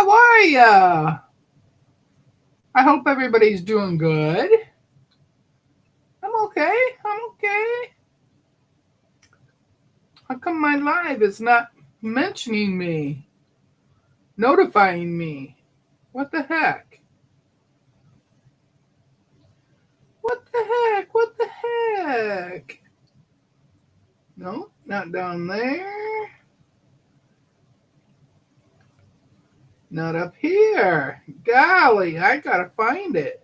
How are ya? I hope everybody's doing good. I'm okay. I'm okay. How come my live is not mentioning me, notifying me? What the heck? What the heck? What the heck? No, not down there. Not up here. Golly, I gotta find it.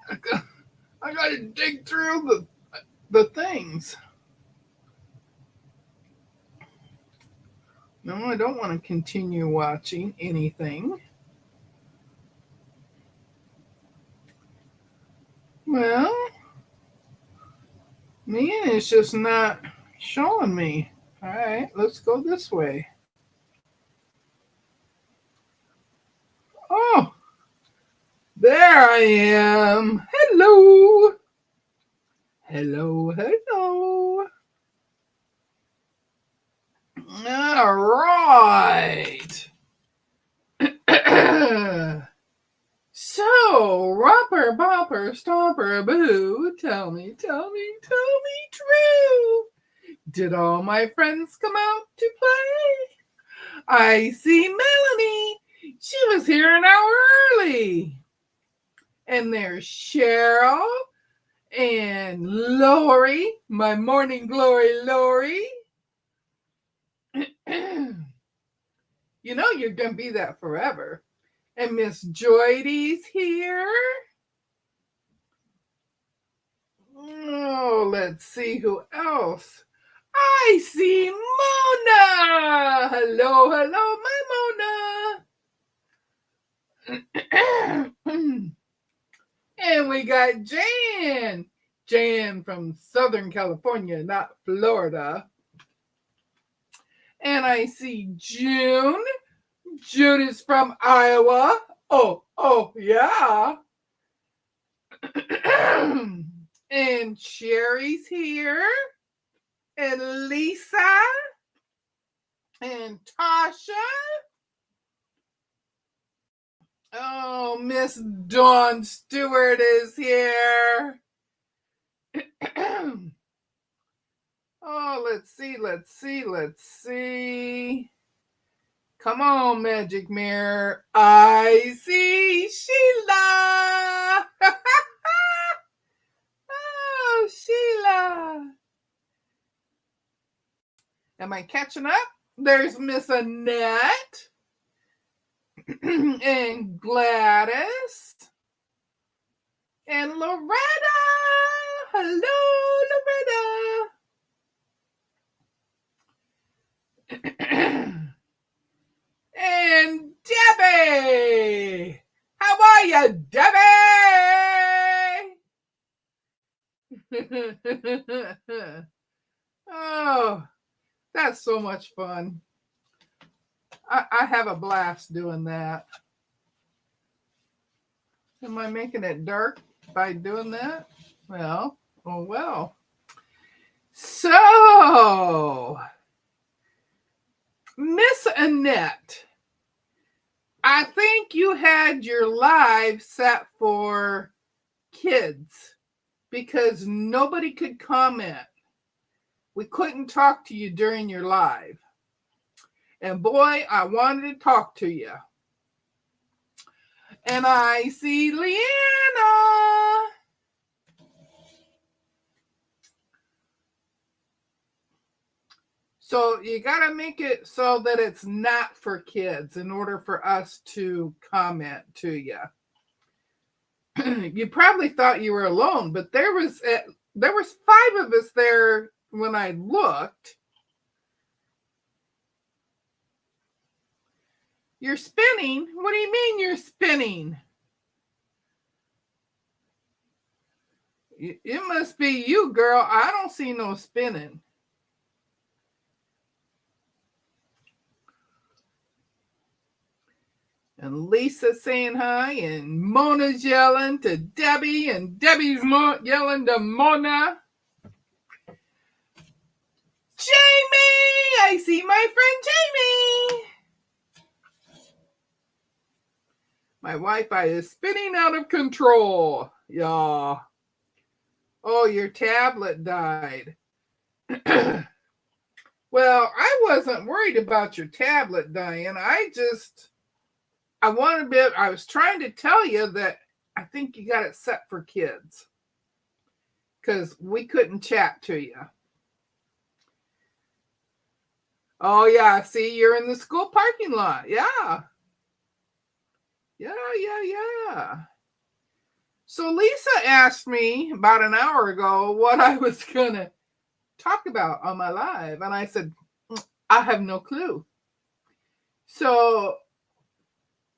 I gotta dig through the things. No, I don't want to continue watching anything. Well, man, it's just not showing me. All right, let's go this way. Oh, there I am. Hello. Hello, hello. All right. So, Romper, Bopper, Stomper, Boo, tell me true. Did all my friends come out to play? I see Melanie. She was here an hour early. And there's Cheryl and Lori, my morning glory Lori. You know you're going to be that forever. And Miss Joydy's here. Oh, let's see who else. I see Mona. Hello, hello, my Mona. And we got Jan. Jan from Southern California, not Florida. And I see June. June is from Iowa. Oh, yeah. And Sherry's here. And Lisa. And Tasha. Oh, Miss Dawn Stewart is here. Oh, let's see. Come on, Magic Mirror. I see Sheila. Oh, Sheila. Am I catching up? There's Miss Annette. And Gladys. And Loretta. Hello, Loretta. And Debbie. How are you, Debbie? Oh, that's so much fun. I have a blast doing that. Am I making it dark by doing that? Well, oh well. So, Miss Annette, I think you had your live set for kids because nobody could comment. We couldn't talk to you during your live. And boy, I wanted to talk to you. And I see Leanna. So you got to make it so that it's not for kids in order for us to comment to you. You probably thought you were alone, but there was 5 of us there when I looked. You're spinning? What do you mean you're spinning? It must be you, girl. I don't see no spinning. And Lisa saying hi, and Mona's yelling to Debbie, and Debbie's yelling to Mona. Jamie! I see my friend Jamie. My Wi-Fi is spinning out of control. Yeah. Oh, your tablet died. Well, I wasn't worried about your tablet dying. I was trying to tell you that I think you got it set for kids because we couldn't chat to you. Oh, yeah. See, you're in the school parking lot. Yeah. Yeah. So Lisa asked me about an hour ago what I was going to talk about on my live. And I said, I have no clue. So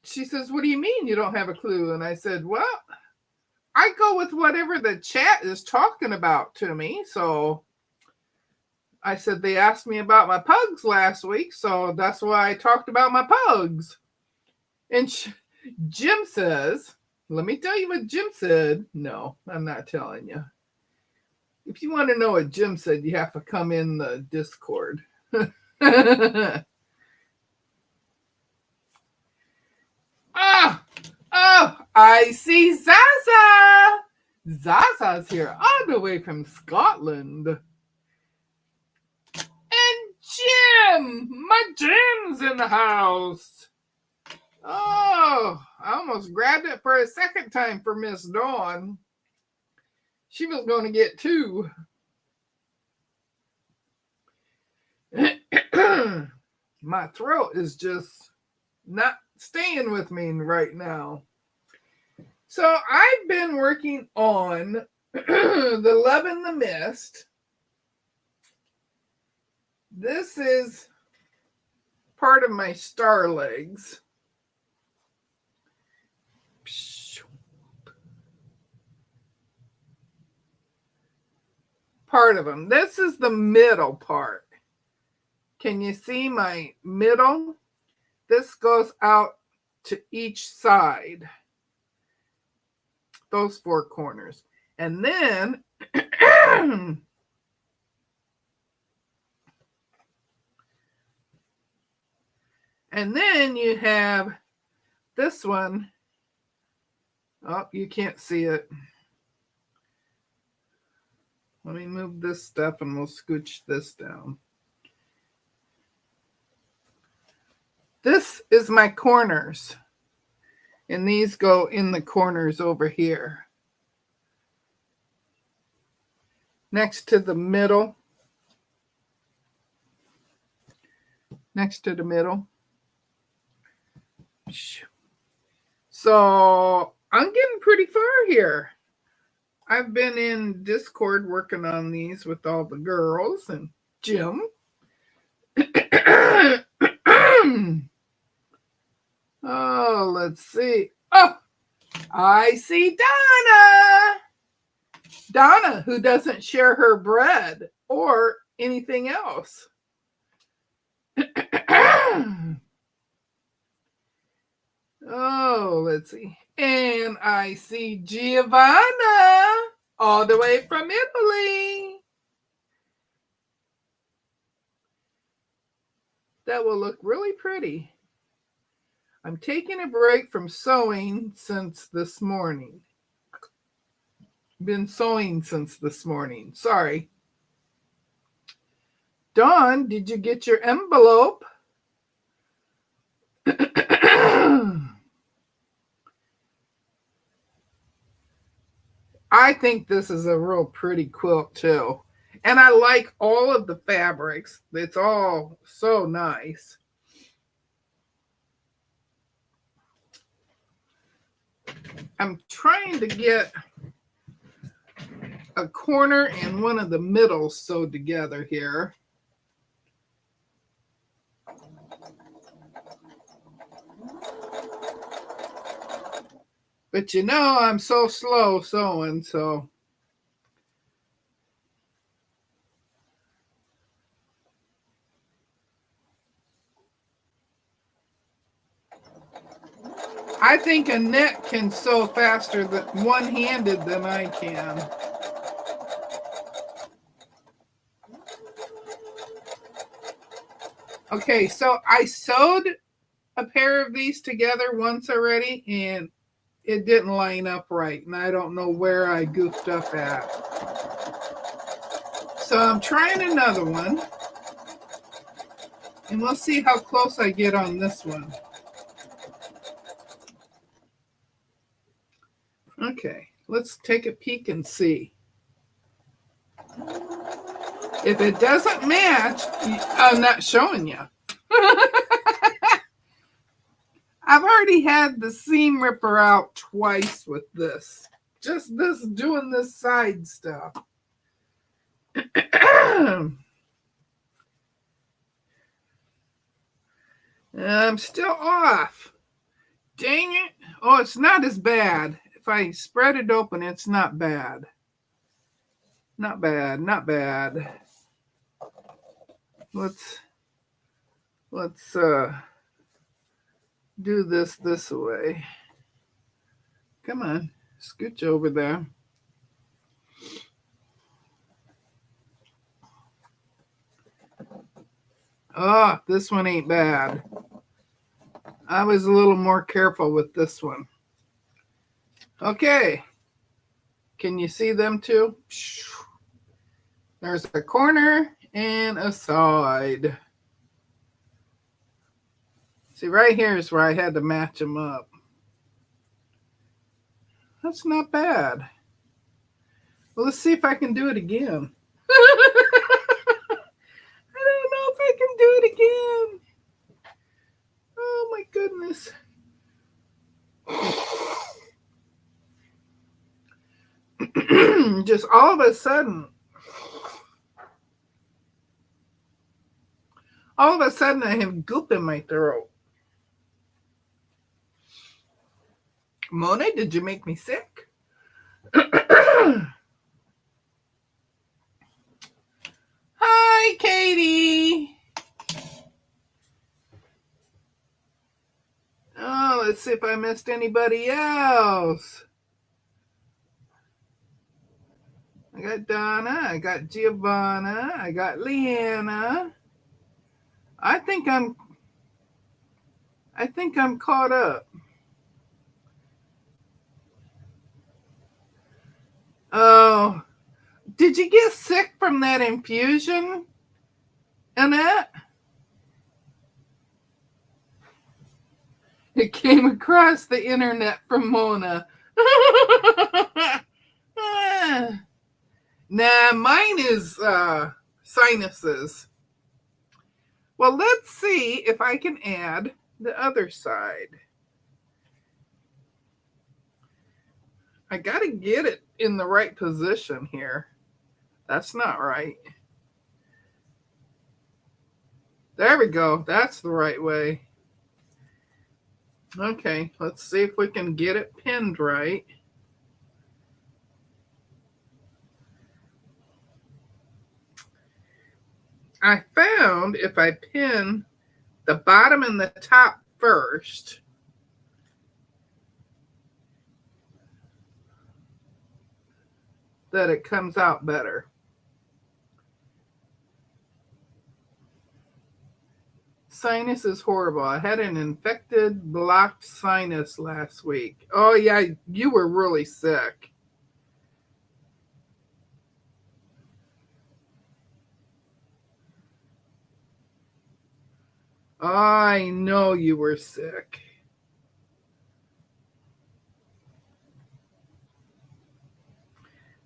she says, what do you mean you don't have a clue? And I said, well, I go with whatever the chat is talking about to me. So I said, they asked me about my pugs last week. So that's why I talked about my pugs. And Jim says, let me tell you what Jim said. No, I'm not telling you. If you want to know what Jim said, you have to come in the Discord. Oh, I see Zaza. Zaza's here all the way from Scotland. And Jim, my Jim's in the house. Oh, I almost grabbed it for a second time for Miss Dawn. She was going to get two. My throat is just not staying with me right now. So I've been working on the Love in the Mist. This is part of my star legs. Part of them. This is the middle part. Can you see my middle? This goes out to each side. Those four corners. And then you have this one. Oh, you can't see it. Let me move this stuff and we'll scooch this down. This is my corners. And these go in the corners over here. Next to the middle. Next to the middle. So I'm getting pretty far here. I've been in Discord working on these with all the girls and Jim. Oh, let's see. Oh, I see Donna. Donna, who doesn't share her bread or anything else. Oh, let's see. And I see Giovanna all the way from Italy. That will look really pretty. I'm taking a break from sewing since this morning. Been sewing since this morning. Sorry. Dawn, did you get your envelope? I think this is a real pretty quilt too. And I like all of the fabrics. It's all so nice. I'm trying to get a corner and one of the middles sewed together here. But you know, I'm so slow sewing, so. I think Annette can sew faster one-handed than I can. Okay, so I sewed a pair of these together once already, and it didn't line up right, and I don't know where I goofed up at. So I'm trying another one, and we'll see how close I get on this one. Okay, let's take a peek and see. If it doesn't match, I'm not showing you. I've already had the seam ripper out twice with this. Just this, doing this side stuff. I'm still off. Dang it. Oh, it's not as bad. If I spread it open, it's not bad. Not bad, not bad. Let's do this way. Come on, scooch over there. Oh, this one ain't bad. I was a little more careful with this one. Okay. Can you see them too? There's a corner and a side. See, right here is where I had to match them up. That's not bad. Well, let's see if I can do it again. I don't know if I can do it again. Oh my goodness. Just all of a sudden I have goop in my throat. Mona, did you make me sick? Hi, Katie. Oh, let's see if I missed anybody else. I got Donna, I got Giovanna, I got Leanna. I think I'm caught up. Oh, did you get sick from that infusion, Annette? It came across the internet from Mona. Nah, mine is sinuses. Well, let's see if I can add the other side. I got to get it in the right position here. That's not right. There we go. That's the right way. Okay, let's see if we can get it pinned right. I found if I pin the bottom and the top first, that it comes out better. Sinus is horrible. I had an infected, blocked sinus last week. Oh, yeah, you were really sick. I know you were sick.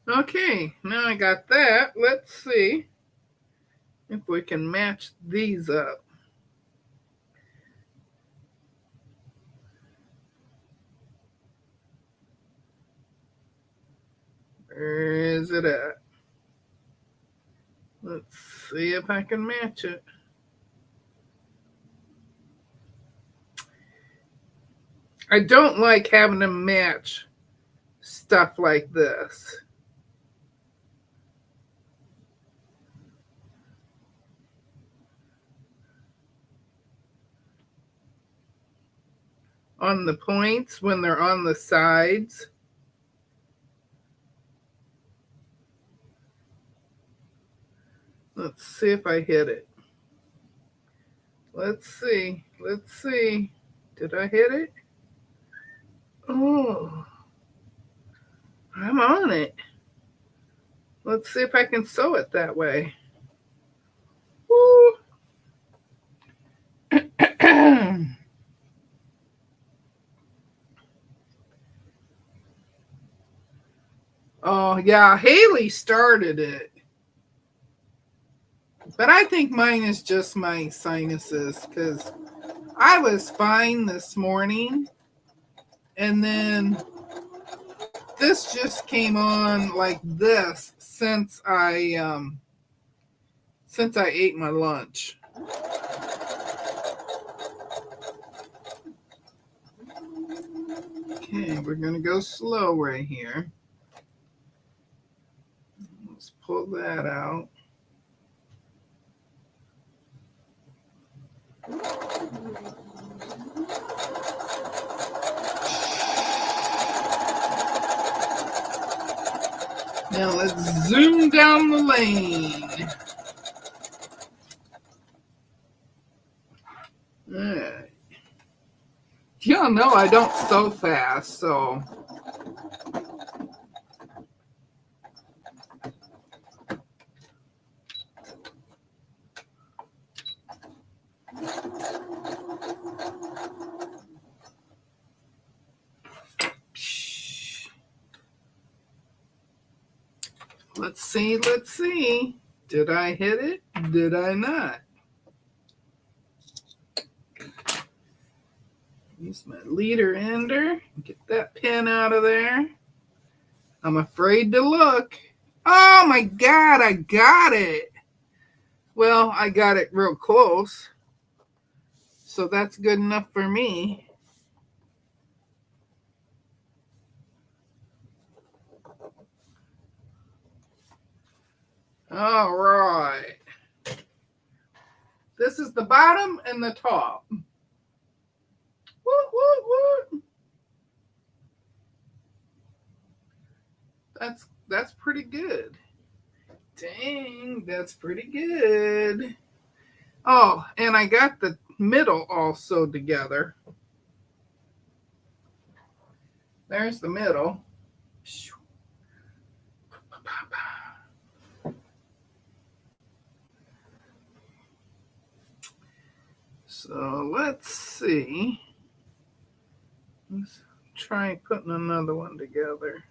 Okay, now I got that. Let's see if we can match these up. Where is it at? Let's see if I can match it. I don't like having to match stuff like this. On the points when they're on the sides. Let's see if I hit it. Let's see. Let's see. Did I hit it? Oh, I'm on it. Let's see if I can sew it that way. Woo. Oh, yeah, Haley started it. But I think mine is just my sinuses because I was fine this morning. And then this just came on like this since I ate my lunch. Okay, we're gonna go slow right here. Let's pull that out. Now let's zoom down the lane. All right. Y'all know I don't sew fast, so. Let's see. Did I hit it? Did I not? Use my leader ender. Get that pin out of there. I'm afraid to look. Oh my God, I got it. Well, I got it real close. So that's good enough for me. All right. This is the bottom and the top. Woo, woo, woo. That's pretty good. Dang, that's pretty good. Oh, and I got the middle all sewed together. There's the middle. So let's see. Let's try putting another one together.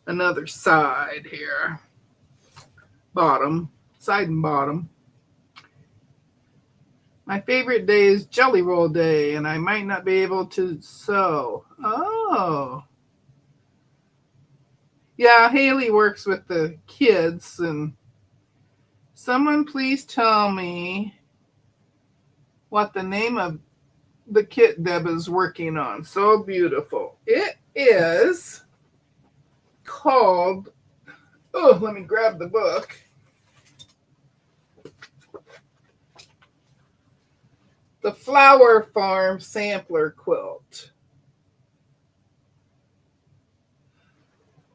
Another side here. Bottom, side and bottom. My favorite day is Jelly Roll Day, and I might not be able to sew. Oh. Yeah, Haley works with the kids, and someone please tell me what the name of the kit Deb is working on. So beautiful. It is called, oh, let me grab the book. The Flower Farm Sampler Quilt.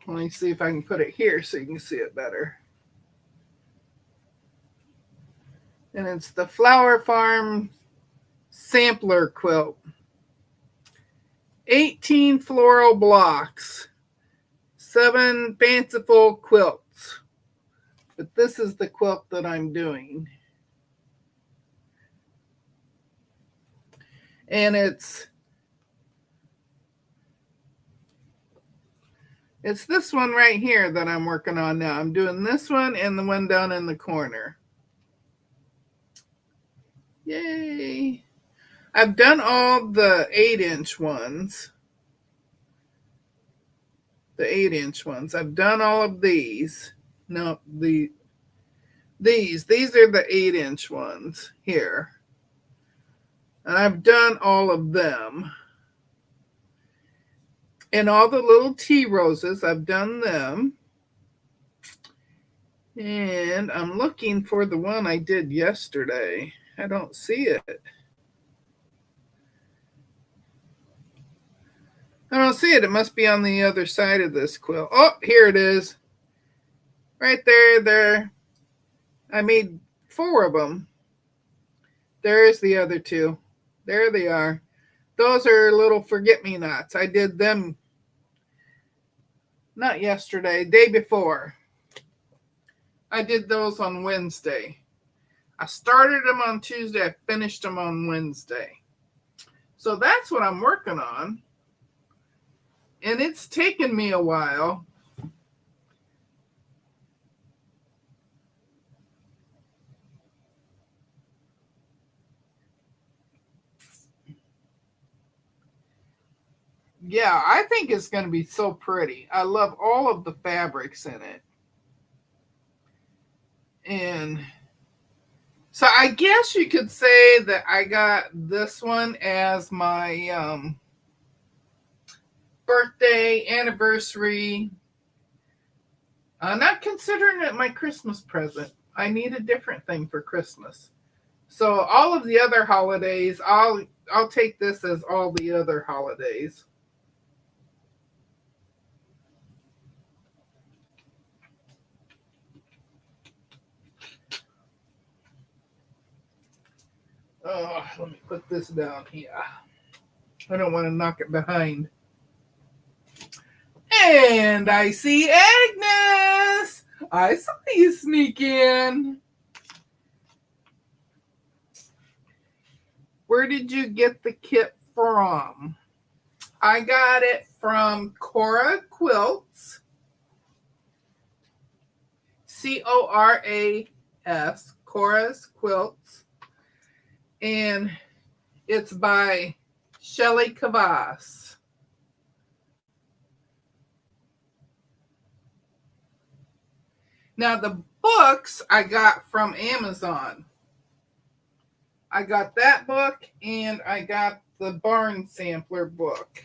Let me see if I can put it here so you can see it better. And it's the Flower Farm Sampler Quilt. 18 floral blocks. 7 fanciful quilts. But this is the quilt that I'm doing. And it's this one right here that I'm working on now. I'm doing this one and the one down in the corner. Yay. I've done all the 8-inch ones. The 8-inch ones. I've done all of these. No, these are the 8-inch ones here. And I've done all of them. And all the little tea roses, I've done them. And I'm looking for the one I did yesterday. I don't see it. I don't see it. It must be on the other side of this quilt. Oh, here it is. Right there. I made 4 of them. There's the other 2. There they are. Those are little forget-me-nots. I did them not yesterday, day before. I did those on Wednesday. I started them on Tuesday. I finished them on Wednesday. So that's what I'm working on. And it's taken me a while. Yeah, I think it's going to be so pretty. I love all of the fabrics in it. And so I guess you could say that I got this one as my birthday, anniversary. I'm not considering it my Christmas present. I need a different thing for Christmas. So all of the other holidays, I'll take this as all the other holidays. Oh, let me put this down here. I don't want to knock it behind. And I see Agnes. I saw you sneak in. Where did you get the kit from? I got it from Cora Quilts. Coras, Cora's Quilts. And it's by Shelly Kavas. Now the books I got from Amazon. I got that book and I got the Barn Sampler book.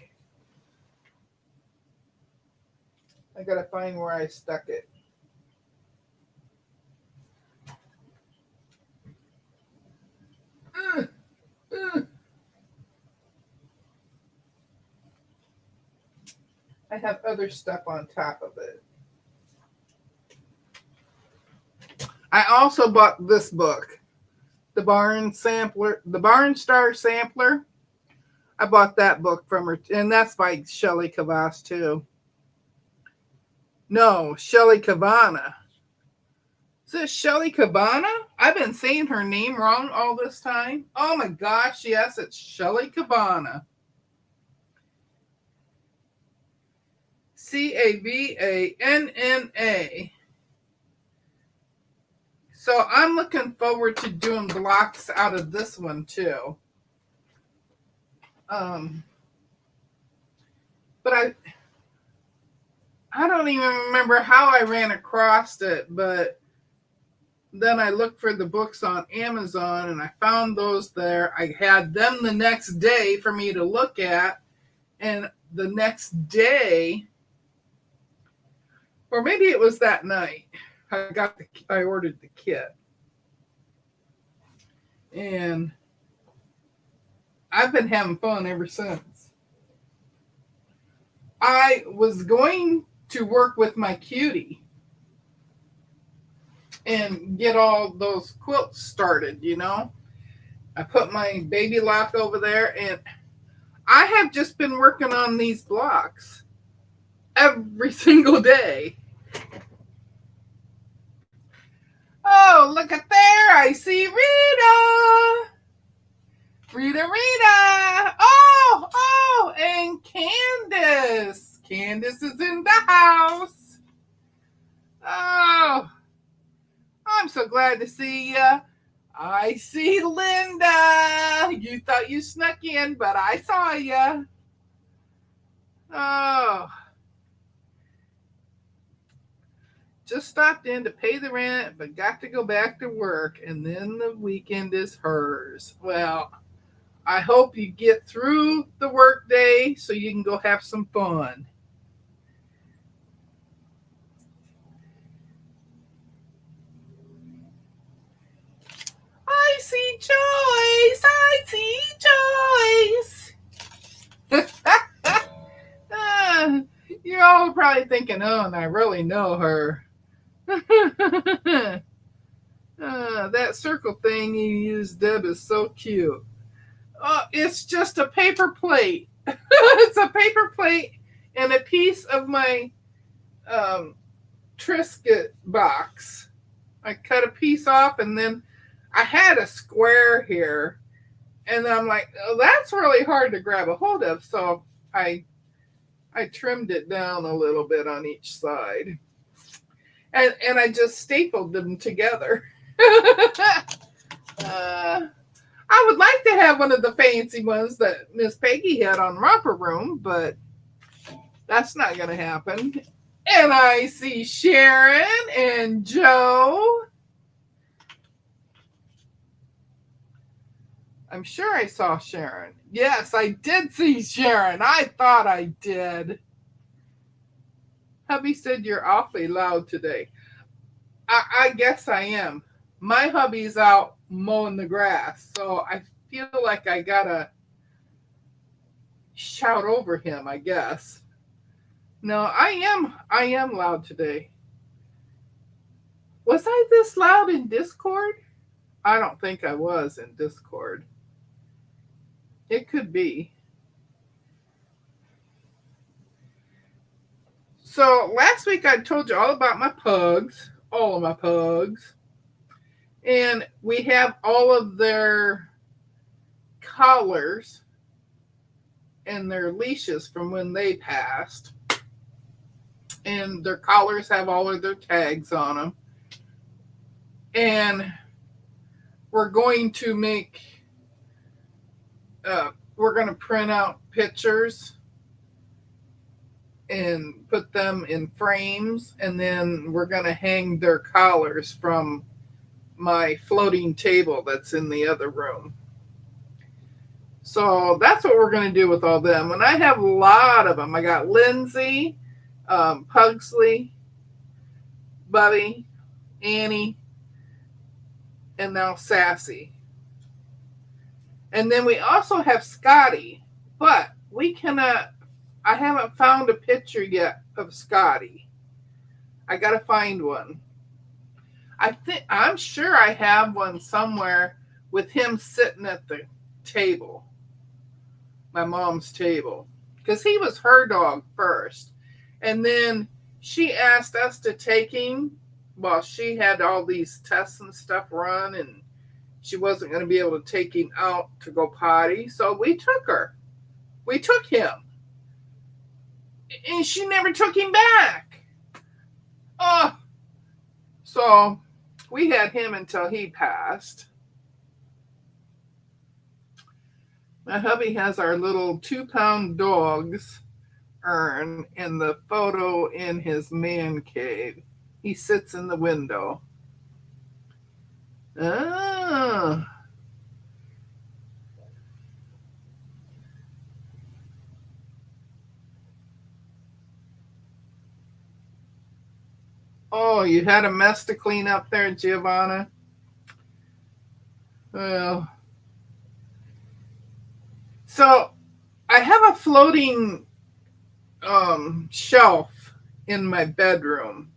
I gotta find where I stuck it. I have other stuff on top of it. I also bought this book, the Barn Star Sampler. I bought that book from her, and that's by Shelly Kavas too. No, Shelly Kavana. Is it Shelly Kavana? I've been saying her name wrong all this time. Oh my gosh, yes, it's Shelly Kavana. Cavanna. So I'm looking forward to doing blocks out of this one too. But I don't even remember how I ran across it, but then I looked for the books on Amazon and I found those there. I had them the next day for me to look at, and the next day, or maybe it was that night, I ordered the kit. And I've been having fun ever since. I was going to work with my cutie and get all those quilts started, you know. I put my baby lock over there, and I have just been working on these blocks every single day. Oh, look at there. I see Rita. Rita. Oh, and Candace. Candace is in the house. Oh, I'm so glad to see you. I see Linda. You thought you snuck in, but I saw you. Oh. Just stopped in to pay the rent, but got to go back to work, and then the weekend is hers. Well, I hope you get through the workday so you can go have some fun. I see Joyce. You're all probably thinking, oh, and I really know her. That circle thing you used, Deb, is so cute. It's just a paper plate. It's a paper plate and a piece of my um, Triscuit box. I cut a piece off and then I had a square here. And I'm like, oh, that's really hard to grab a hold of. So I I trimmed it down a little bit on each side. And I just stapled them together. I would like to have one of the fancy ones that Miss Peggy had on Romper Room, but that's not going to happen. And I see Sharon and Joe. I'm sure I saw Sharon. Yes, I did see Sharon. I thought I did. Hubby said you're awfully loud today. I guess I am. My hubby's out mowing the grass, so I feel like I gotta shout over him, I guess. No, I am loud today. Was I this loud in Discord? I don't think I was in Discord. It could be. So last week I told you all about my pugs, all of my pugs. And we have all of their collars and their leashes from when they passed. And their collars have all of their tags on them. And we're going to we're going to print out pictures and put them in frames. And then we're going to hang their collars from my floating table that's in the other room. So that's what we're going to do with all them. And I have a lot of them. I got Lindsay, Pugsley, Buddy, Annie, and now Sassy. And then we also have Scotty, but I haven't found a picture yet of Scotty. I got to find one. I'm sure I have one somewhere with him sitting at the table, my mom's table, because he was her dog first. And then she asked us to take him while she had all these tests and stuff run, and she wasn't going to be able to take him out to go potty. So we took her. We took him. And she never took him back. Oh, so we had him until he passed. My hubby has our little 2-pound dogs urn and the photo in his man cave. He sits in the window. Ah. Oh, you had a mess to clean up there, Giovanna? Well, so I have a floating shelf in my bedroom.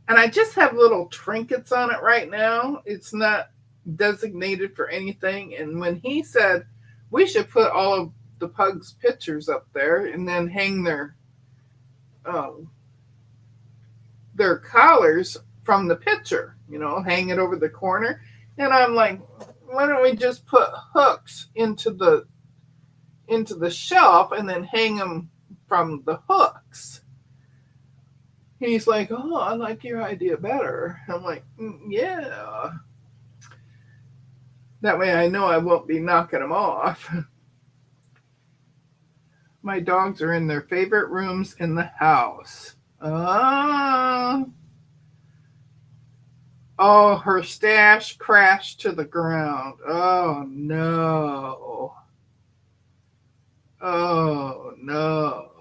And I just have little trinkets on it right now. It's not designated for anything. And when he said we should put all of the pugs' pictures up there and then hang their collars from the picture, hang it over the corner. And I'm like, why don't we just put hooks into the shelf and then hang them from the hooks? He's like, oh, I like your idea better. I'm like, yeah. That way I know I won't be knocking them off. My dogs are in their favorite rooms in the house. Oh, her stash crashed to the ground. Oh, no. Oh, no.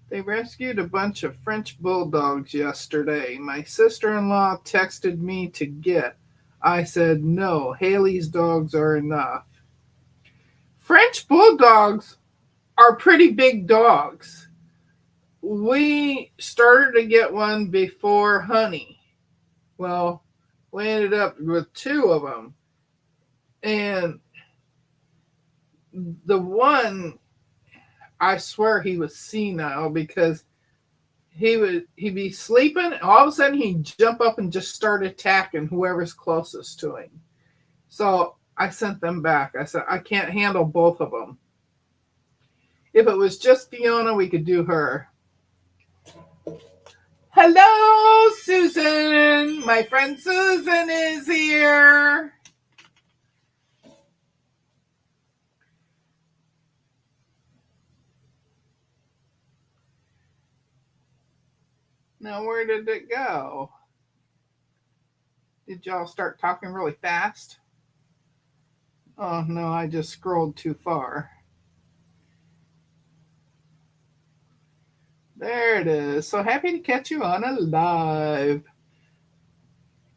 They rescued a bunch of French bulldogs yesterday. My sister-in-law texted me to get. I said, no, Haley's dogs are enough. French bulldogs are pretty big dogs. We started to get one before Honey. Well, we ended up with 2 of them. And the one, I swear he was senile because he'd be sleeping, and all of a sudden he'd jump up and just start attacking whoever's closest to him. So I sent them back. I said, I can't handle both of them. If it was just Fiona, we could do her. Hello, Susan. My friend Susan is here. Now, where did it go? Did y'all start talking really fast? Oh, no, I just scrolled too far. There it is. So happy to catch you on a live.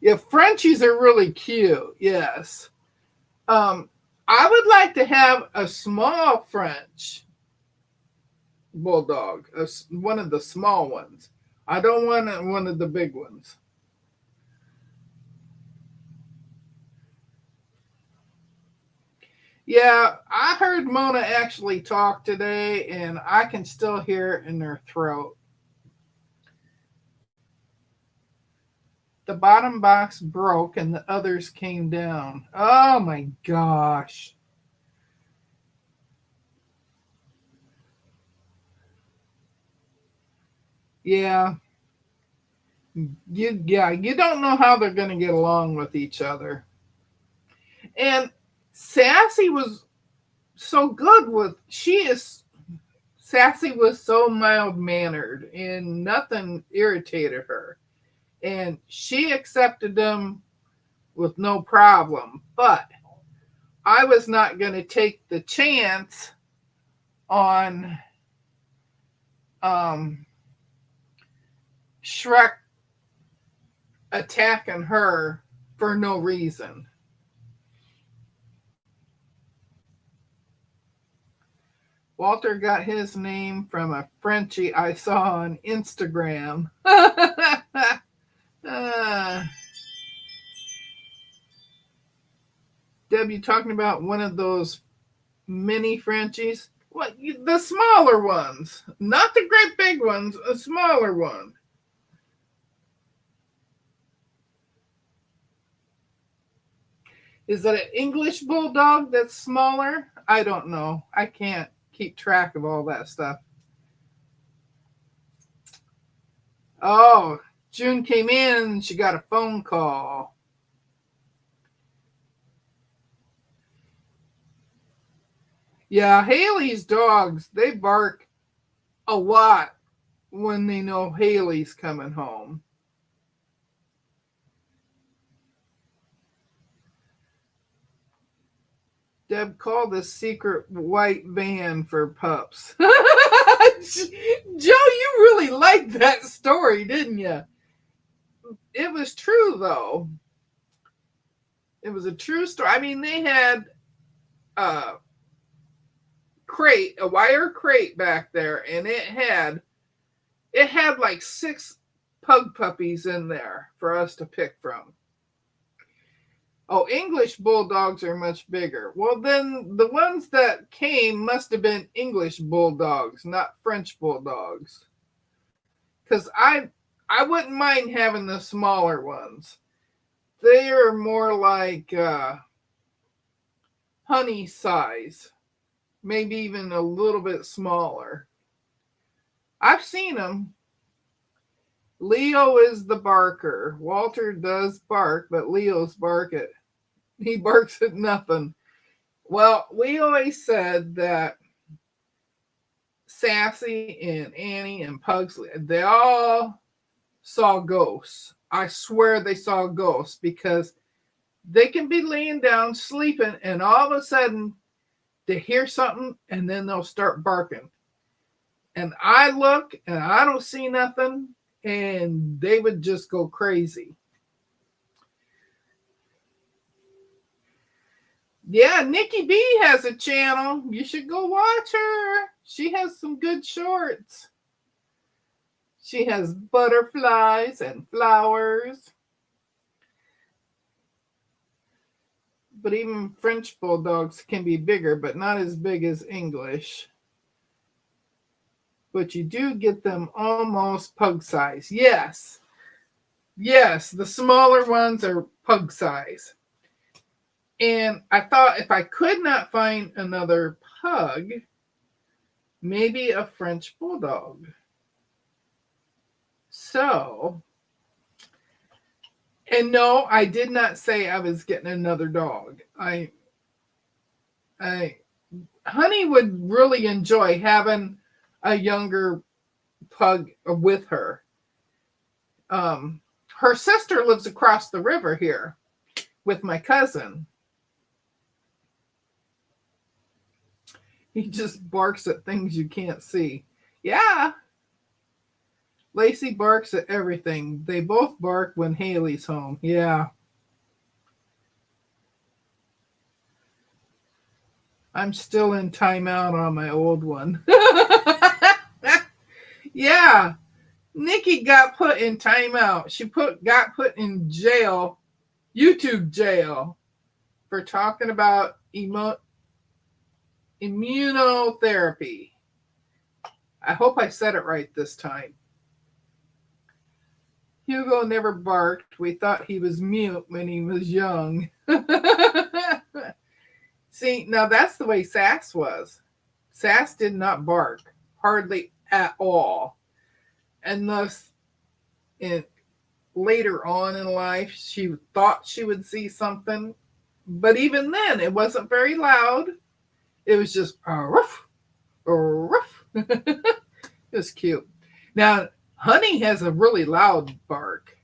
Yeah, Frenchies are really cute. Yes. I would like to have a small French bulldog, one of the small ones. I don't want one of the big ones. Yeah, I heard Mona actually talk today, and I can still hear it in her throat. The bottom box broke and the others came down. Oh my gosh. Yeah. You don't know how they're going to get along with each other. And Sassy was so good with Sassy was so mild mannered and nothing irritated her. And she accepted them with no problem. But I was not going to take the chance on Shrek attacking her for no reason. Walter got his name from a Frenchie I saw on Instagram. Deb, you talking about one of those mini Frenchies? What? The smaller ones, not the great big ones, a smaller one. Is that an English bulldog that's smaller? I don't know. I can't keep track of all that stuff. Oh, June came in and she got a phone call. Yeah, Haley's dogs, they bark a lot when they know Haley's coming home. Deb called the secret white van for pups. Joe, you really liked that story, didn't you? It was true, though. It was a true story. I mean, they had a crate, a wire crate back there, and it had like 6 pug puppies in there for us to pick from. Oh, English bulldogs are much bigger. Well, then the ones that came must have been English bulldogs, not French bulldogs. Because I wouldn't mind having the smaller ones. They are more like honey size, maybe even a little bit smaller. I've seen them. Leo is the barker. Walter does bark, but Leo's bark it. He barks at nothing. Well, we always said that Sassy and Annie and Pugsley, they all saw ghosts. I swear they saw ghosts because they can be laying down sleeping and all of a sudden they hear something and then they'll start barking. And I look and I don't see nothing and they would just go crazy. Yeah, Nikki B has a channel. You should go watch her. She has some good shorts. She has butterflies and flowers. But even French bulldogs can be bigger, but not as big as English. But you do get them almost pug size. Yes. Yes, the smaller ones are pug size. And I thought if I could not find another pug, maybe a French bulldog. So, and no, I did not say I was getting another dog. Honey would really enjoy having a younger pug with her. Her sister lives across the river here with my cousin. He just barks at things you can't see. Yeah. Lacey barks at everything. They both bark when Haley's home. Yeah. I'm still in timeout on my old one. Yeah. Nikki got put in timeout. She got put in jail, YouTube jail, for talking about immunotherapy. I hope I said it right this time. Hugo never barked. We thought he was mute when he was young. See, now that's the way Sass was. Sass did not bark, hardly at all. And thus, later on in life, she thought she would see something. But even then, it wasn't very loud. It was just a ruff, a ruff. It was cute. Now, Honey has a really loud bark.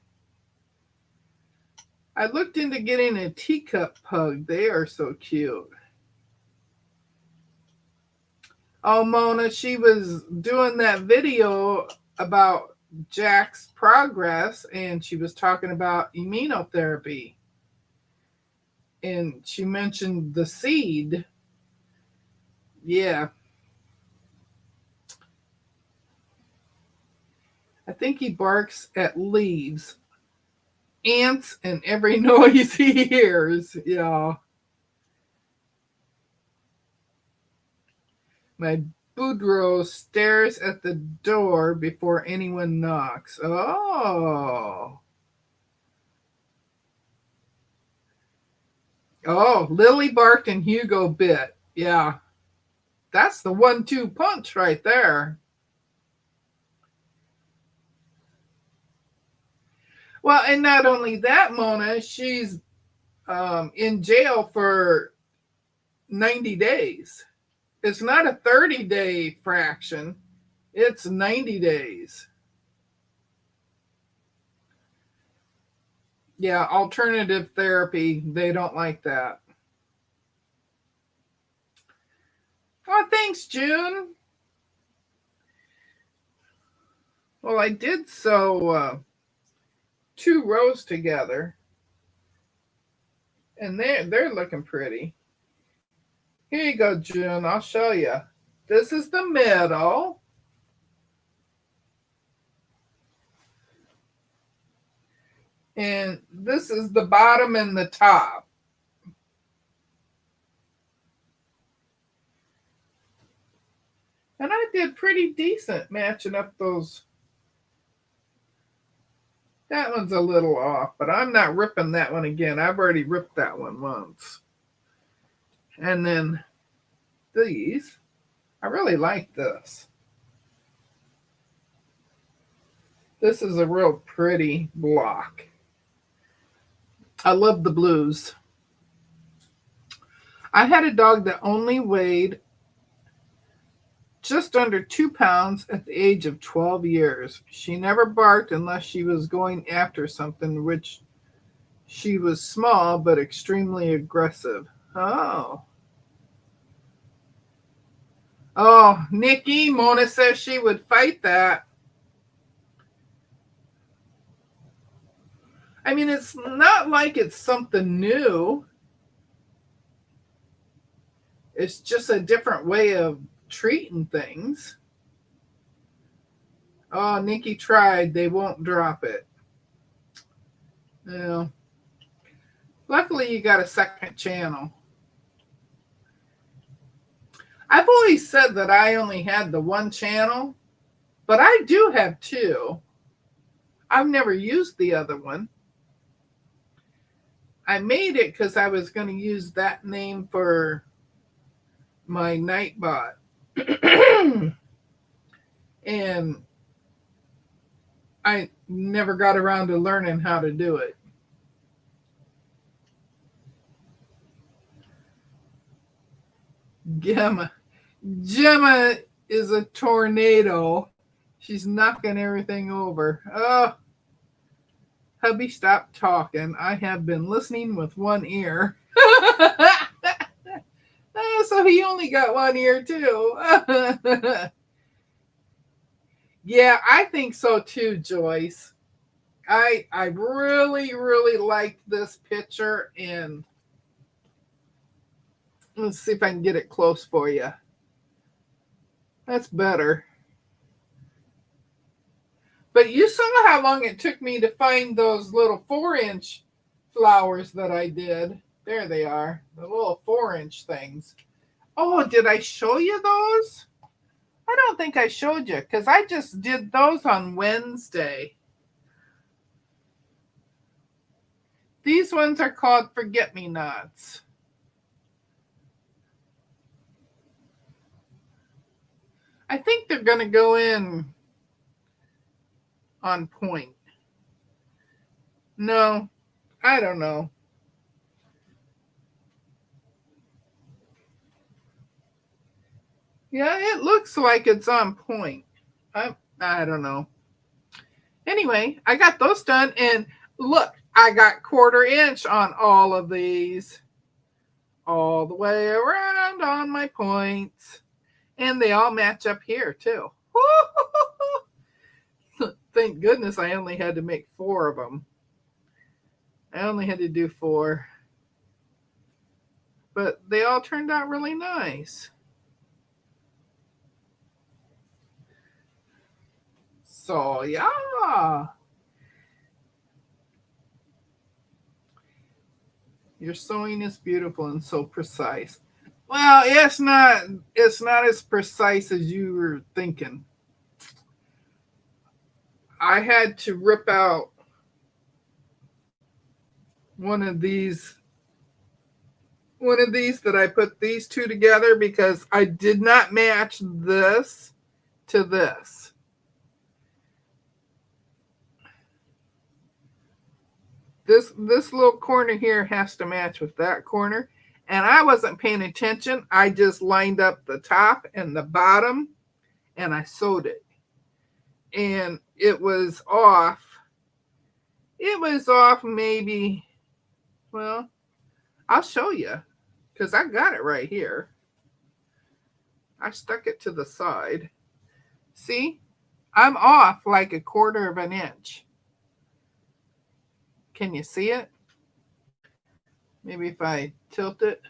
I looked into getting a teacup pug. They are so cute. Oh, Mona, she was doing that video about Jack's progress, and she was talking about immunotherapy. And she mentioned the seed. Yeah. I think he barks at leaves, ants, and every noise he hears. Yeah. My Boudreaux stares at the door before anyone knocks. Oh. Oh, Lily barked and Hugo bit. Yeah. That's the 1-2 punch right there. Well, and not only that, Mona, she's in jail for 90 days. It's not a 30-day fraction. It's 90 days. Yeah, alternative therapy, they don't like that. Oh, thanks, June. Well, I did sew 2 rows together, and they're looking pretty. Here you go, June. I'll show you. This is the middle. And this is the bottom and the top. And I did pretty decent matching up those. That one's a little off, but I'm not ripping that one again. I've already ripped that one once. And then these, I really like this. This is a real pretty block. I love the blues. I had a dog that only weighed just under 2 pounds at the age of 12 years. She never barked unless she was going after something, which she was small but extremely aggressive. Oh. Oh, Nikki, Mona says she would fight that. I mean, it's not like it's something new. It's just a different way of treating things. Oh, Nikki tried. They won't drop it. Yeah. Luckily, you got a second channel. I've always said that I only had the one channel, but I do have two. I've never used the other one. I made it because I was going to use that name for my Nightbot. And I never got around to learning how to do it. Gemma is a tornado. She's knocking everything over. Oh, hubby, stop talking. I have been listening with one ear. So he only got one ear too. Yeah, I think so too, Joyce. I really, really liked this picture, and let's see if I can get it close for you. That's better. But you saw how long it took me to find those little 4-inch flowers that I did. There they are, the little 4-inch things. Oh, did I show you those? I don't think I showed you because I just did those on Wednesday. These ones are called forget-me-nots. I think they're going to go in on point. No, I don't know. Yeah, it looks like it's on point. I don't know. Anyway, I got those done, and look, I got 1/4 inch on all of these, all the way around on my points, and they all match up here too. Thank goodness I only had to make 4 of them. I only had to do 4, but they all turned out really nice. So yeah, your sewing is beautiful and so precise. Well, it's not as precise as you were thinking. I had to rip out one of these that I put these two together because I did not match this to this. This little corner here has to match with that corner, and I wasn't paying attention. I just lined up the top and the bottom and I sewed it. And it was off. It was off maybe, well, I'll show you because I got it right here. I stuck it to the side. See, I'm off like 1/4 inch. Can you see it? Maybe if I tilt it.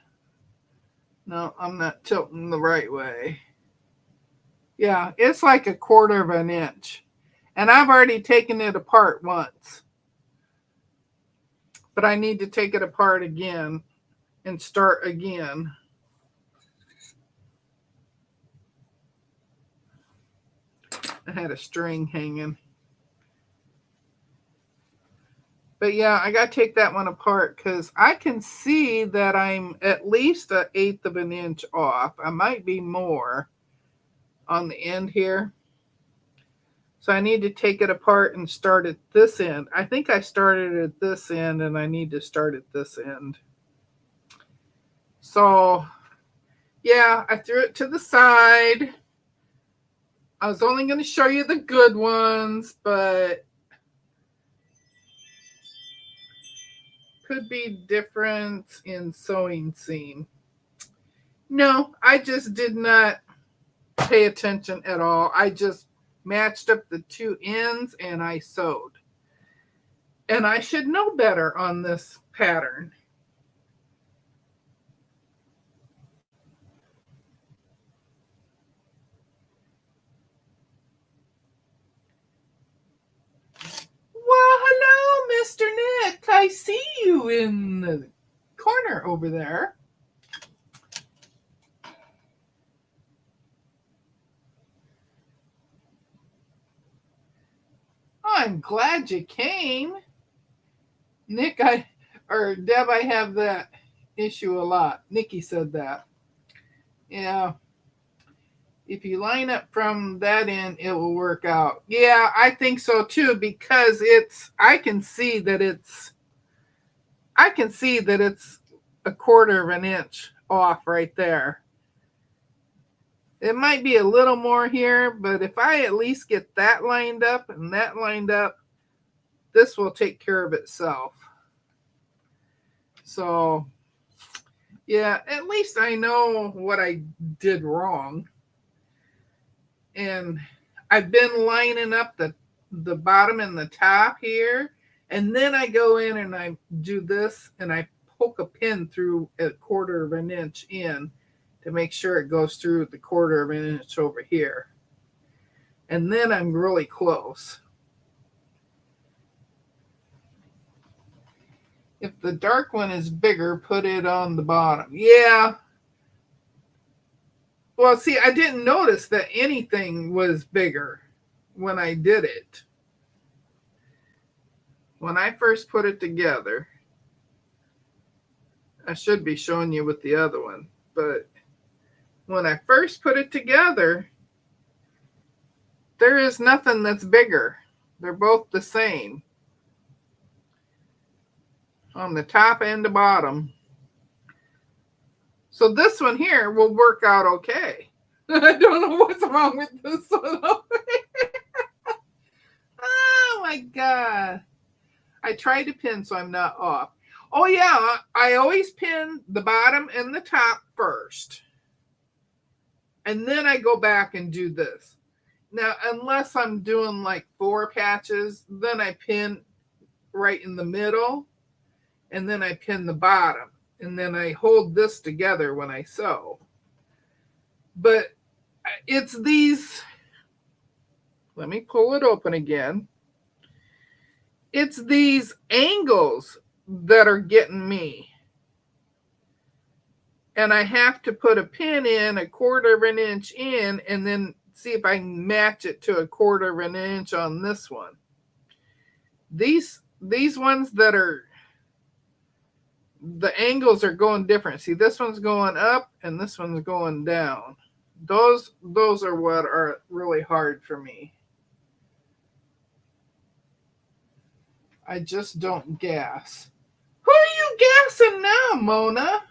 No, I'm not tilting the right way. Yeah, it's like 1/4 inch. And I've already taken it apart once. But I need to take it apart again and start again. I had a string hanging. But yeah, I got to take that one apart because I can see that I'm at least 1/8 inch off. I might be more on the end here. So I need to take it apart and start at this end. I think I started at this end and I need to start at this end. So yeah, I threw it to the side. I was only going to show you the good ones, but could be difference in sewing seam. No, I just did not pay attention at all. I just matched up the two ends and I sewed. And I should know better on this pattern. Well, hello, Mr. Nick. How I see you in the corner over there. I'm glad you came. Nick, Deb, I have that issue a lot. Nikki said that. Yeah. If you line up from that end, it will work out. Yeah, I think so too, because I can see that it's a quarter of an inch off right there. It might be a little more here, but if I at least get that lined up and that lined up, this will take care of itself. So, yeah, at least I know what I did wrong. And I've been lining up the bottom and the top here. And then I go in and I do this and I poke a pin through a quarter of an inch in to make sure it goes through the quarter of an inch over here. And then I'm really close. If the dark one is bigger, put it on the bottom. Yeah. Well, see, I didn't notice that anything was bigger when I did it. When I first put it together, I should be showing you with the other one, but when I first put it together, there is nothing that's bigger. They're both the same on the top and the bottom. So this one here will work out okay. I don't know what's wrong with this one. Oh my God. I tried to pin so I'm not off. Oh yeah, I always pin the bottom and the top first. And then I go back and do this. Now, unless I'm doing like 4 patches, then I pin right in the middle. And then I pin the bottom. And then I hold this together when I sew. But it's these, let me pull it open again. It's these angles that are getting me. And I have to put a pin in a quarter of an inch in and then see if I can match it to a quarter of an inch on this one. These ones that are, the angles are going different. See, this one's going up and this one's going down. Those are what are really hard for me. I just don't gas. Who are you gassing now, Mona?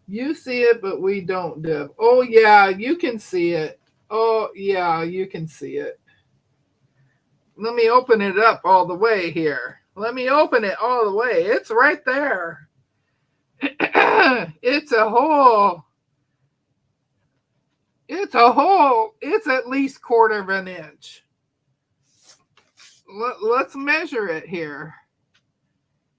You see it, but we don't, Deb. Oh, yeah, you can see it. Oh, yeah, you can see it. Let me open it up all the way here. Let me open it all the way. It's right there. It's a hole. It's a hole. It's at least quarter of an inch. Let's measure it here.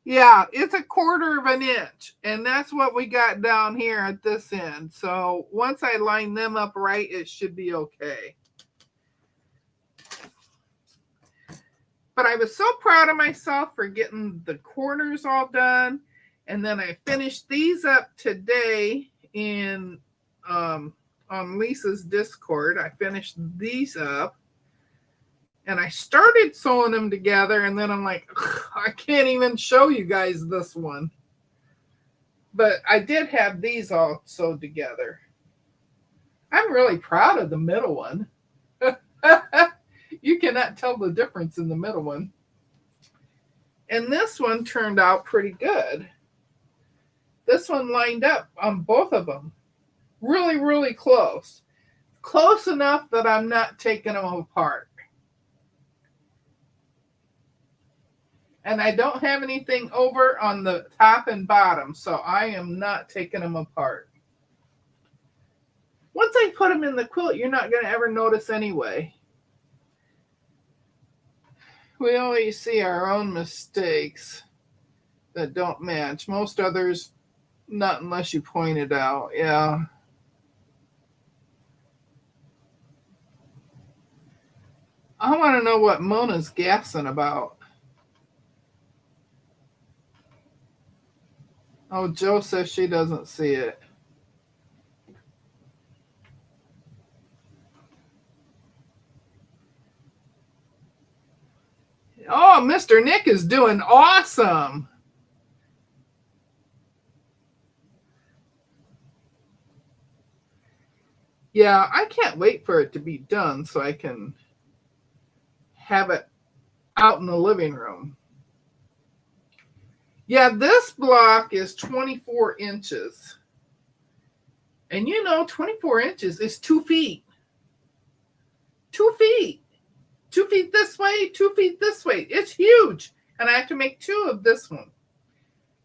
Yeah, it's a quarter of an inch. And that's what we got down here at this end. So once I line them up right, it should be okay. But I was so proud of myself for getting the corners all done. And then I finished these up today in on Lisa's Discord. I finished these up. And I started sewing them together. And then I'm like, I can't even show you guys this one. But I did have these all sewed together. I'm really proud of the middle one. You cannot tell the difference in the middle one. And this one turned out pretty good. This one lined up on both of them. Really, really close. Close enough that I'm not taking them apart. And I don't have anything over on the top and bottom, so I am not taking them apart. Once I put them in the quilt, you're not going to ever notice anyway. We always see our own mistakes that don't match. Most others, not unless you point it out. Yeah. I want to know what Mona's gassing about. Oh, Joe says she doesn't see it. Oh, Mr. Nick is doing awesome. Yeah, I can't wait for it to be done so I can have it out in the living room. Yeah, this block is 24 inches. And 24 inches is 2 feet. 2 feet. 2 feet this way, 2 feet this way. It's huge. And I have to make 2 of this one.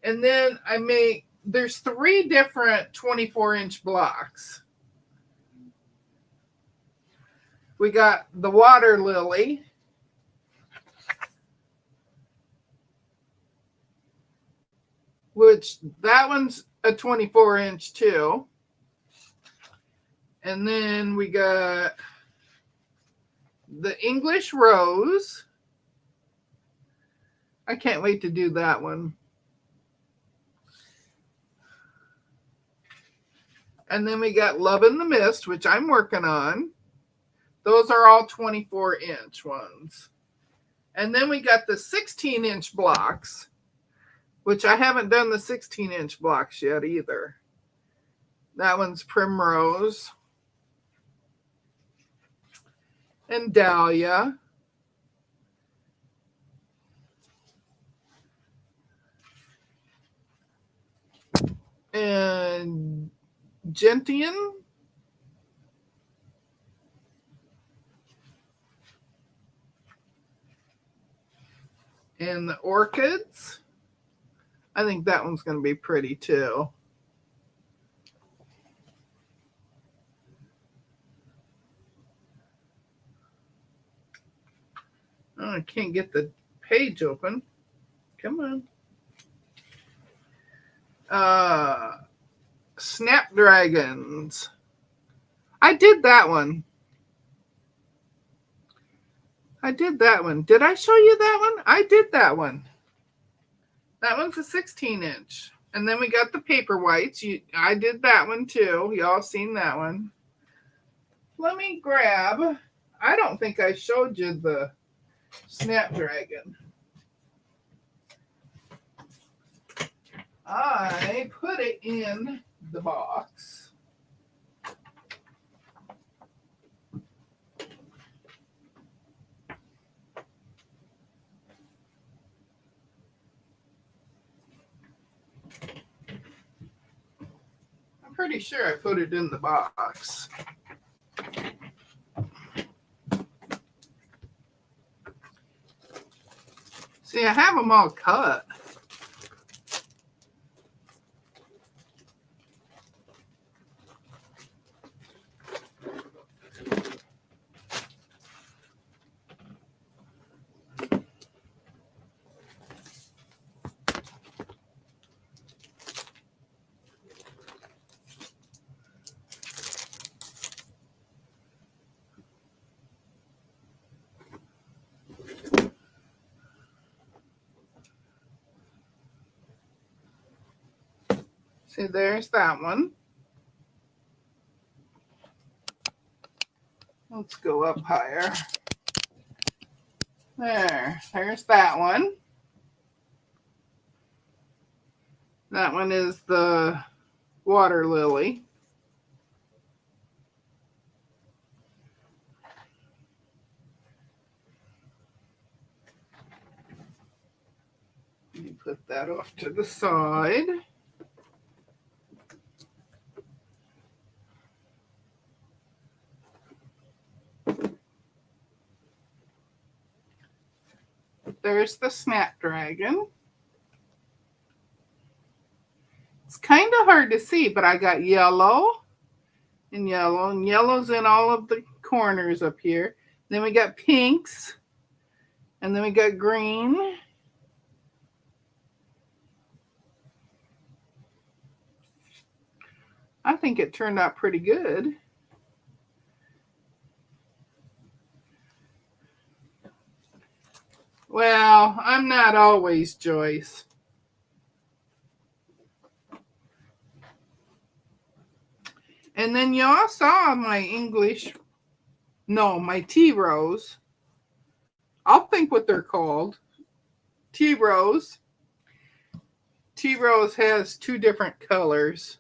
And then there's 3 different 24-inch blocks. We got the water lily. Which that one's a 24-inch too. And then we got the English rose. I can't wait to do that one. And then we got Love in the Mist, which I'm working on. Those are all 24-inch ones. And then we got the 16-inch blocks, which I haven't done the 16-inch blocks yet either. That one's Primrose and Dahlia. And Gentian. And the orchids. I think that one's going to be pretty too. Oh, I can't get the page open. Come on. Snapdragons. I did that one. Did I show you that one? I did that one. That one's a 16-inch. And then we got the paper whites. I did that one too. Y'all seen that one. Let me grab. I don't think I showed you the Snapdragon. I put it in the box. I'm pretty sure I put it in the box. See, I have them all cut. See, there's that one. Let's go up higher. There's that one. That one is the water lily. Let me put that off to the side. There's the Snapdragon. It's kind of hard to see, but I got yellow, and yellow's in all of the corners up here. Then we got pinks, and then we got green. I think it turned out pretty good. No, I'm not always Joyce. And then y'all saw my my tea rose. I'll think what they're called. Tea rose. Tea rose has two different colors.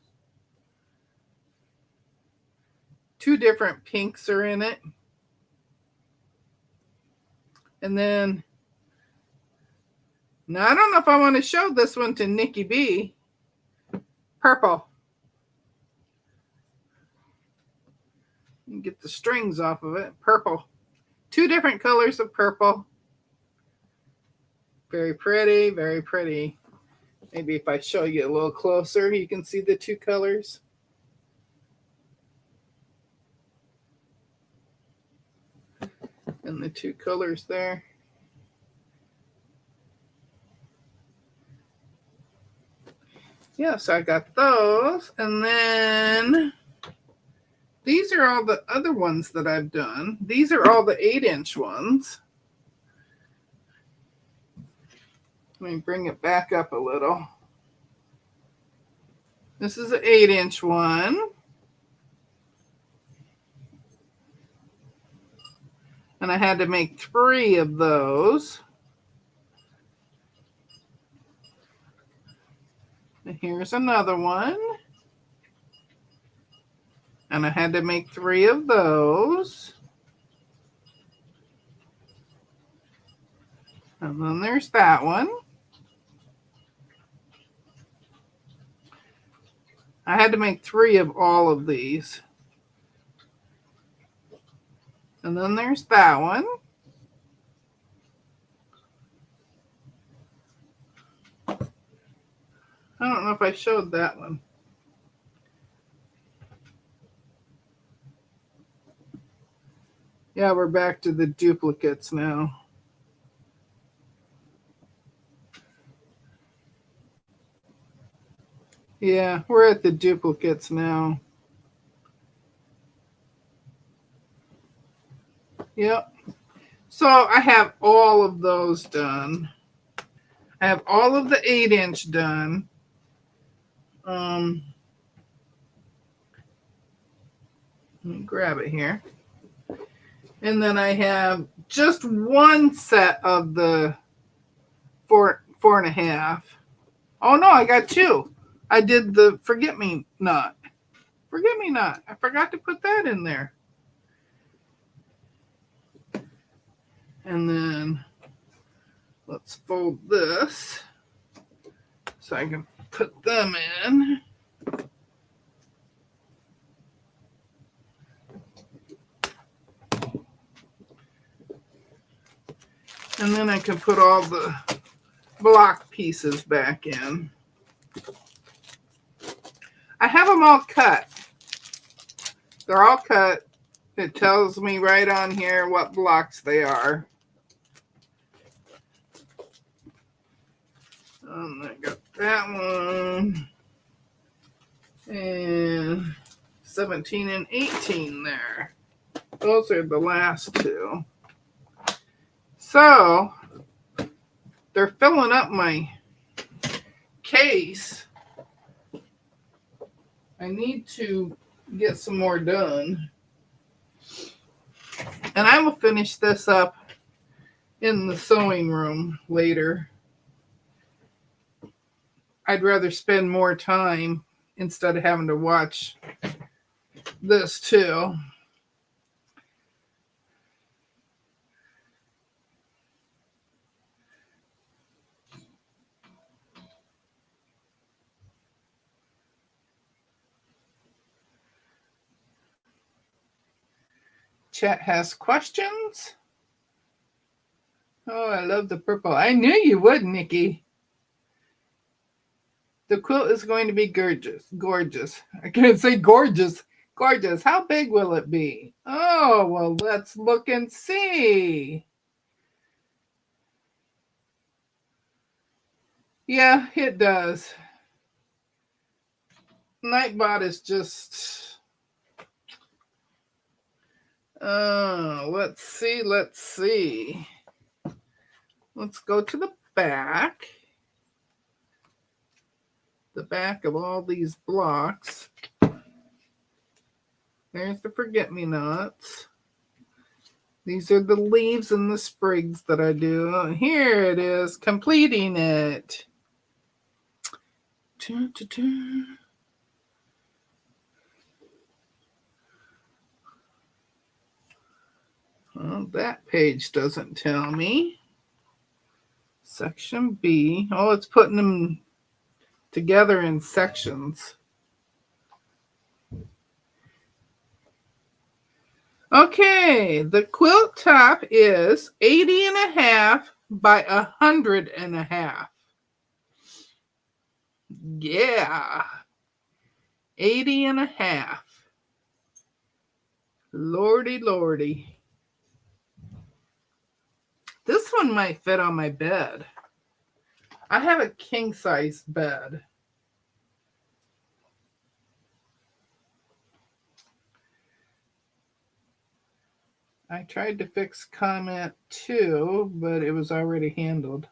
Two different pinks are in it. And then, now I don't know if I want to show this one to Nikki B. Purple. Get the strings off of it. Purple. Two different colors of purple. Very pretty, very pretty. Maybe if I show you a little closer, you can see the two colors. And the two colors there. Yeah, so I got those. And then these are all the other ones that I've done. These are all the 8-inch ones. Let me bring it back up a little. This is an 8-inch one. And I had to make 3 of those. And here's another one. And I had to make 3 of those. And then there's that one. I had to make 3 of all of these. And then there's that one. I don't know if I showed that one. Yeah, we're back to the duplicates now. Yeah, we're at the duplicates now. Yep. So I have all of those done. I have all of the 8-inch done. Let me grab it here. And then I have just one set of the 4.5. Oh no, I got 2. I did the forget-me-not. Forget-me-not. I forgot to put that in there. And then let's fold this so I can put them in. And then I can put all the block pieces back in. I have them all cut. They're all cut. It tells me right on here what blocks they are. I got that one. And 17 and 18 there. Those are the last 2. So they're filling up my case. I need to get some more done. And I will finish this up in the sewing room later. I'd rather spend more time instead of having to watch this too. Chat has questions. Oh, I love the purple. I knew you would, Nikki. The quilt is going to be gorgeous. Gorgeous. I can't say gorgeous. Gorgeous. How big will it be? Oh, well, let's look and see. Yeah, it does. Nightbot is just... let's see. let's go to the back. The back of all these blocks. There's the forget-me-nots. These are the leaves and the sprigs that I do. Here it is, completing it. Well, that page doesn't tell me. Section B. Oh, it's putting them together in sections. Okay, the quilt top is 80.5 by 100.5. Yeah, 80.5. Lordy, lordy. This one might fit on my bed. I have a king size bed. I tried to fix comment 2, but it was already handled.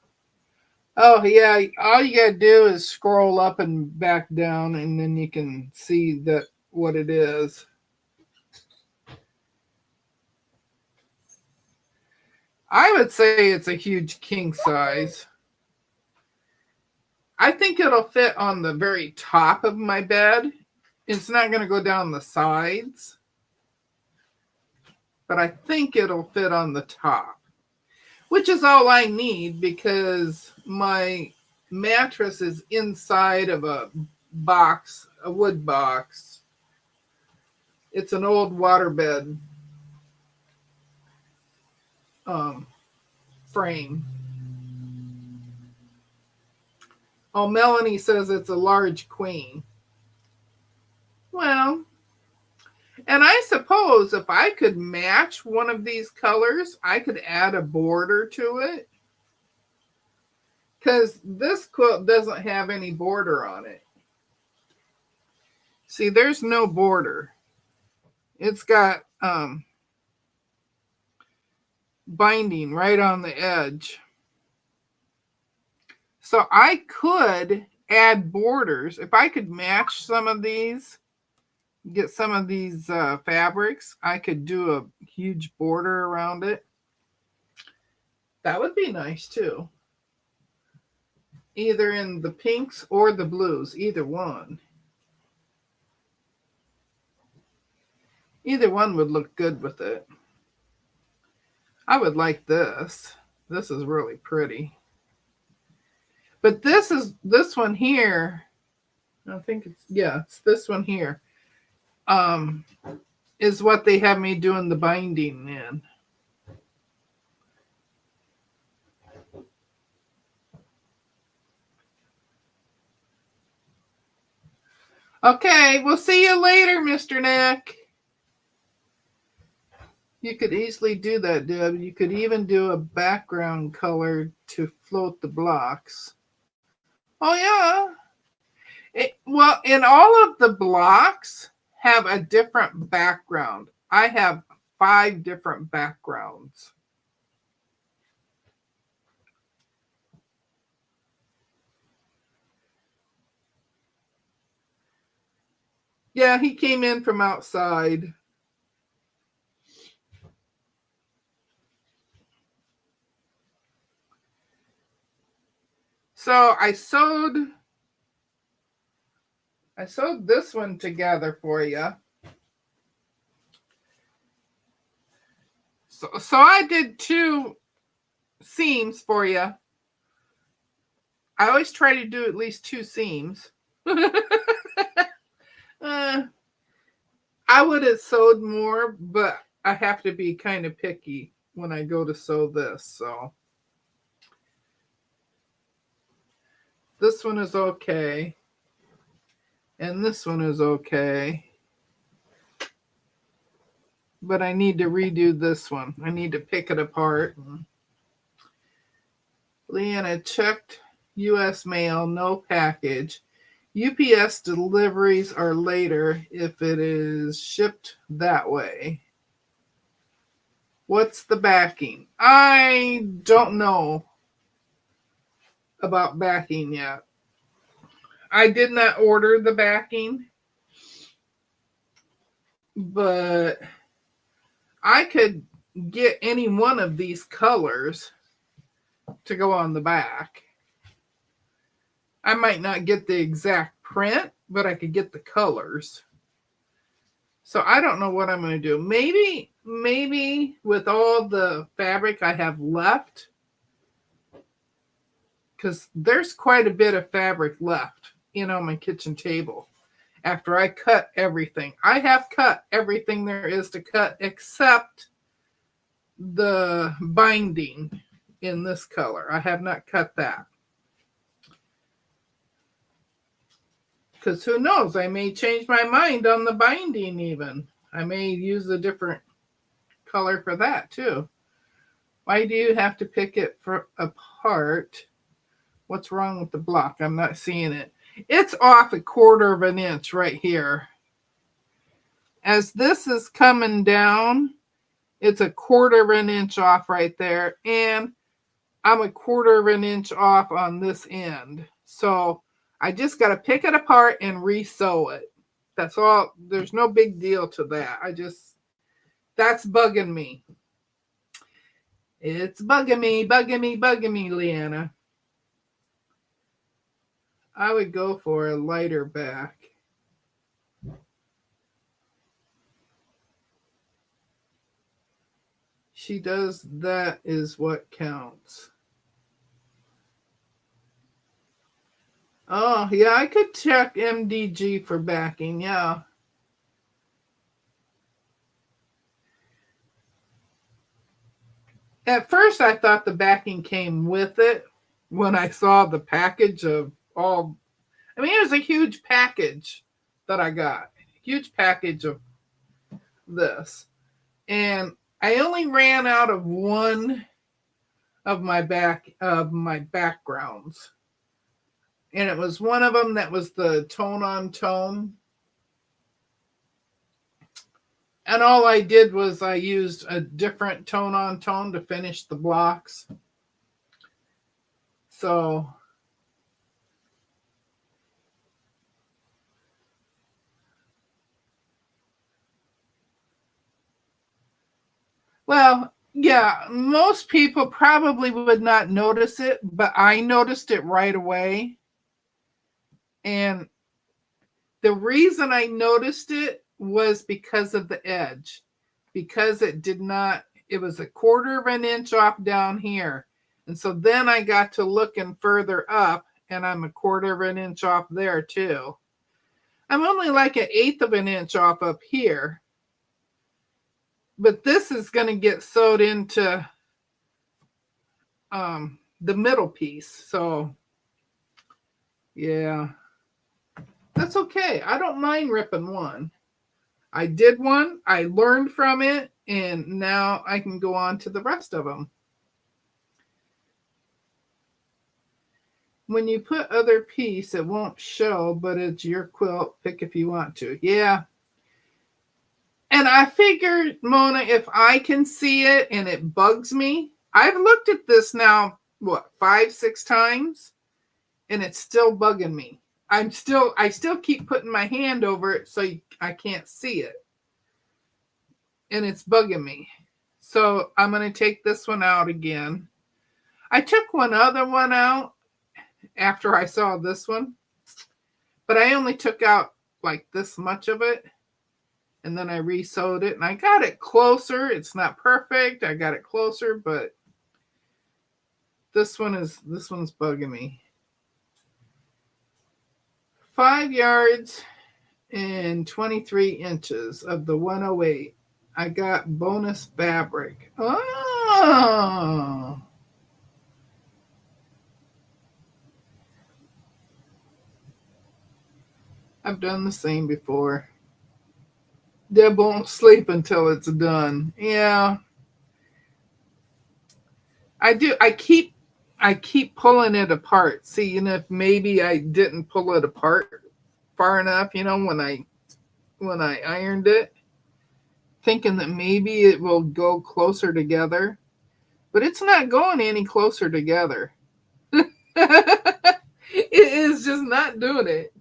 Oh, yeah, all you gotta do is scroll up and back down, and then you can see that what it is. I would say it's a huge king size. I think it'll fit on the very top of my bed. It's not going to go down the sides, but I think it'll fit on the top, which is all I need because my mattress is inside of a box, a wood box. It's an old waterbed frame. Oh, Melanie says it's a large queen. Well, and I suppose if I could match one of these colors, I could add a border to it. Because this quilt doesn't have any border on it. See, there's no border. It's got binding right on the edge. So I could add borders. If I could match some of these, get some of these fabrics, I could do a huge border around it. That would be nice too. Either in the pinks or the blues, either one. Either one would look good with it. I would like this. This is really pretty. But this one here, I think it's this one here, is what they have me doing the binding in. Okay, we'll see you later, Mr. Nick. You could easily do that, Deb. You could even do a background color to float the blocks. Oh, yeah. Well, and all of the blocks have a different background. I have 5 different backgrounds. Yeah, he came in from outside. So I sewed this one together for you. So I did 2 seams for you. I always try to do at least 2 seams. I would have sewed more, but I have to be kind of picky when I go to sew this. So this one is okay. And this one is okay. But I need to redo this one. I need to pick it apart. Leanna checked U.S. mail, no package. UPS deliveries are later if it is shipped that way. What's the backing? I don't know. about backing yet. I did not order the backing, but I could get any one of these colors to go on the back. I might not get the exact print, but I could get the colors. So I don't know what I'm going to do. Maybe with all the fabric I have left, because there's quite a bit of fabric left, on my kitchen table after I cut everything. I have cut everything there is to cut except the binding in this color. I have not cut that. Because who knows, I may change my mind on the binding even. I may use a different color for that too. Why do you have to pick it apart? What's wrong with the block? I'm not seeing it. It's off 1/4 of an inch right here. As this is coming down, it's 1/4 of an inch off right there. And I'm 1/4 of an inch off on this end. So I just got to pick it apart and re-sew it. That's all. There's no big deal to that. That's bugging me. It's bugging me, Leanna. I would go for a lighter back. She does, that is what counts. Oh, yeah, I could check MDG for backing, yeah. At first, I thought the backing came with it when I saw the package of all. I mean, it was a huge package that I got. Huge package of this. And I only ran out of one of my backgrounds. And it was one of them that was the tone on tone. And all I did was I used a different tone on tone to finish the blocks. So well, yeah, most people probably would not notice it, but I noticed it right away. And the reason I noticed it was because of the edge, because it was 1/4 of an inch off down here. And so then I got to looking further up and I'm 1/4 of an inch off there too. I'm only like 1/8 of an inch off up here. But this is going to get sewed into the middle piece. So yeah, that's okay. I don't mind ripping one. I did one, I learned from it, and now I can go on to the rest of them. When you put other piece, it won't show, but it's your quilt. Pick if you want to. Yeah. And I figured, Mona, if I can see it and it bugs me, I've looked at this now, 5, 6 times, and it's still bugging me. I still keep putting my hand over it so I can't see it. And it's bugging me. So I'm going to take this one out again. I took one other one out after I saw this one, but I only took out like this much of it. And then I re-sewed it and I got it closer. It's not perfect. I got it closer, but this one's bugging me. 5 yards and 23 inches of the 108. I got bonus fabric. Oh. I've done the same before. Deb won't sleep until it's done. Yeah. I do. I keep pulling it apart. See, if maybe I didn't pull it apart far enough, when I ironed it, thinking that maybe it will go closer together, but it's not going any closer together. It is just not doing it.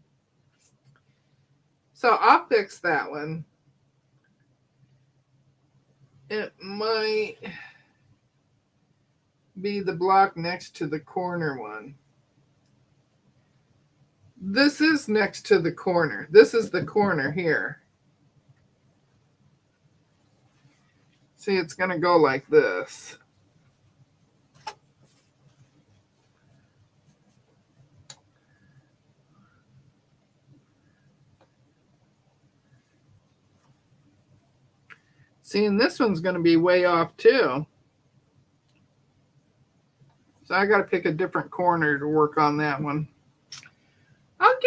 So I'll fix that one. It might be the block next to the corner one. This is next to the corner. This is the corner here. See, it's going to go like this. See, and this one's going to be way off too. So I got to pick a different corner to work on that one. I'll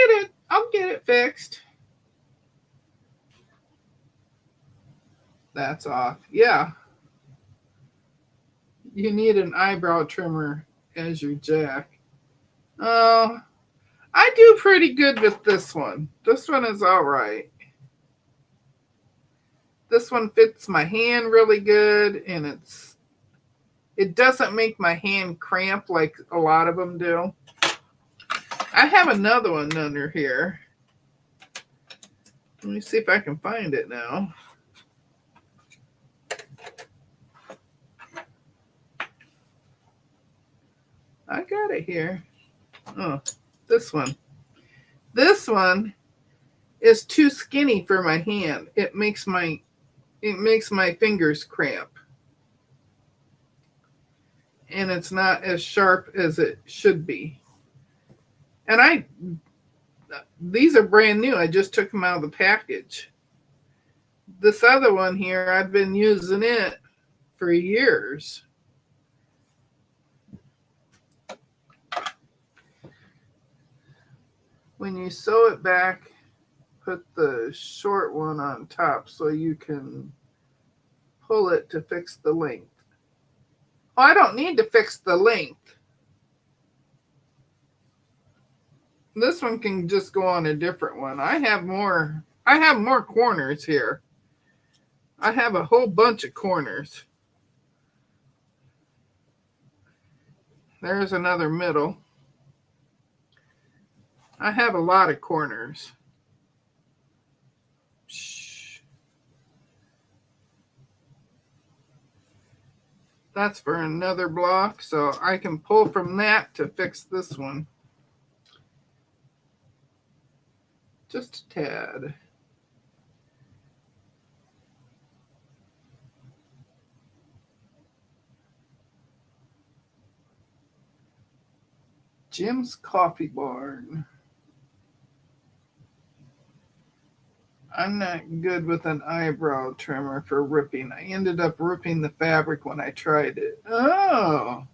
get it fixed. That's off. Yeah. You need an eyebrow trimmer as your jack. Oh, I do pretty good with this one. This one is all right. This one fits my hand really good, and it doesn't make my hand cramp like a lot of them do. I have another one under here. Let me see if I can find it now. I got it here. Oh, this one. This one is too skinny for my hand. It makes my fingers cramp. And it's not as sharp as it should be. And these are brand new. I just took them out of the package. This other one here, I've been using it for years. When you sew it back, put the short one on top so you can pull it to fix the length. Oh, I don't need to fix the length. This one can just go on a different one. I have more corners here. I have a whole bunch of corners. There's another middle. I have a lot of corners. Shh. That's for another block, so I can pull from that to fix this one. Just a tad. Jim's Coffee Barn. I'm not good with an eyebrow trimmer for ripping. I ended up ripping the fabric when I tried it. Oh.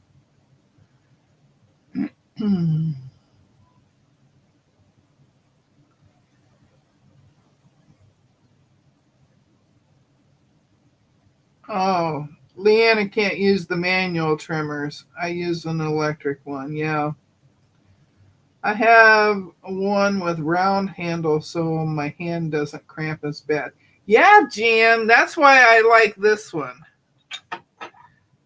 Oh, Leanna can't use the manual trimmers. I use an electric one, yeah. I have one with round handle so my hand doesn't cramp as bad. Yeah, Jan, that's why I like this one.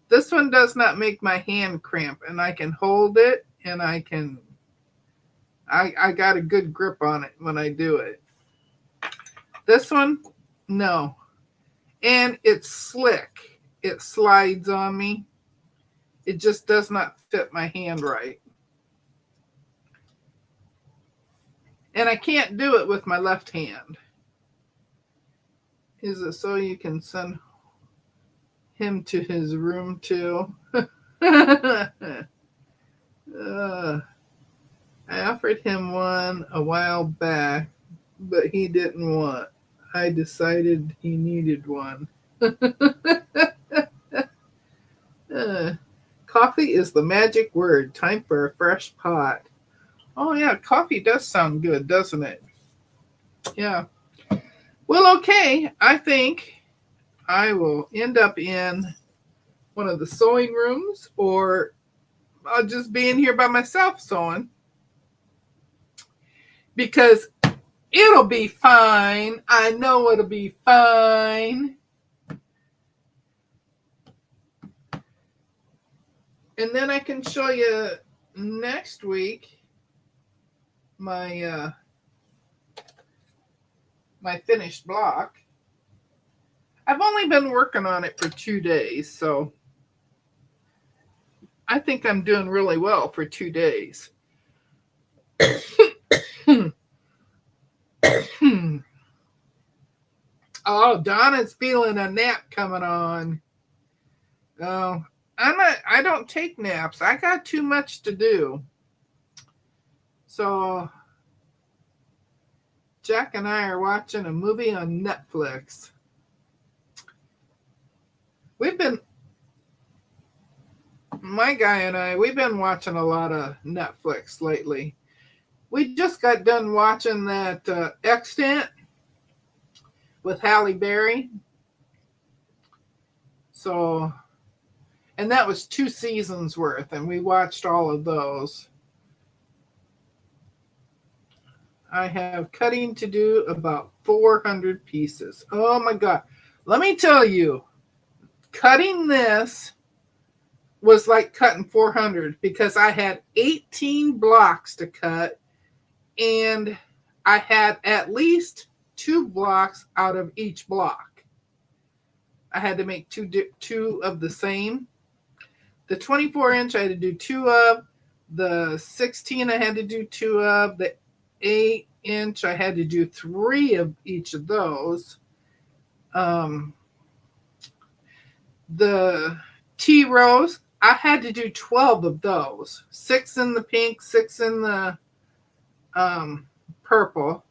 This one does not make my hand cramp, and I can hold it, and I got a good grip on it when I do it. This one, no. And it's slick. It slides on me. It just does not fit my hand right. And I can't do it with my left hand. Is it so you can send him to his room too? I offered him one a while back, but he didn't want. I decided he needed one. Coffee is the magic word. Time for a fresh pot. Oh, yeah, coffee does sound good, doesn't it? Yeah. Well, okay, I think I will end up in one of the sewing rooms, or I'll just be in here by myself sewing. Because it'll be fine. I know it'll be fine. And then I can show you next week, my my finished block. I've only been working on it for 2 days, so I think I'm doing really well for 2 days. Oh, Donna's feeling a nap coming on. Oh, I don't take naps. I got too much to do. So Jack and I are watching a movie on Netflix. My guy and we've been watching a lot of Netflix lately. We just got done watching that Extant with Halle Berry. So, and that was 2 seasons worth, and we watched all of those. I have cutting to do about 400 pieces. Oh my God. Let me tell you, cutting this was like cutting 400 because I had 18 blocks to cut and I had at least 2 blocks out of each block. I had to make two of the same. The 24-inch I had to do 2 of. The 16 I had to do 2 of. The 8-inch I had to do 3 of each of those. The T rows I had to do 12 of those. 6 in the pink, 6 in the purple.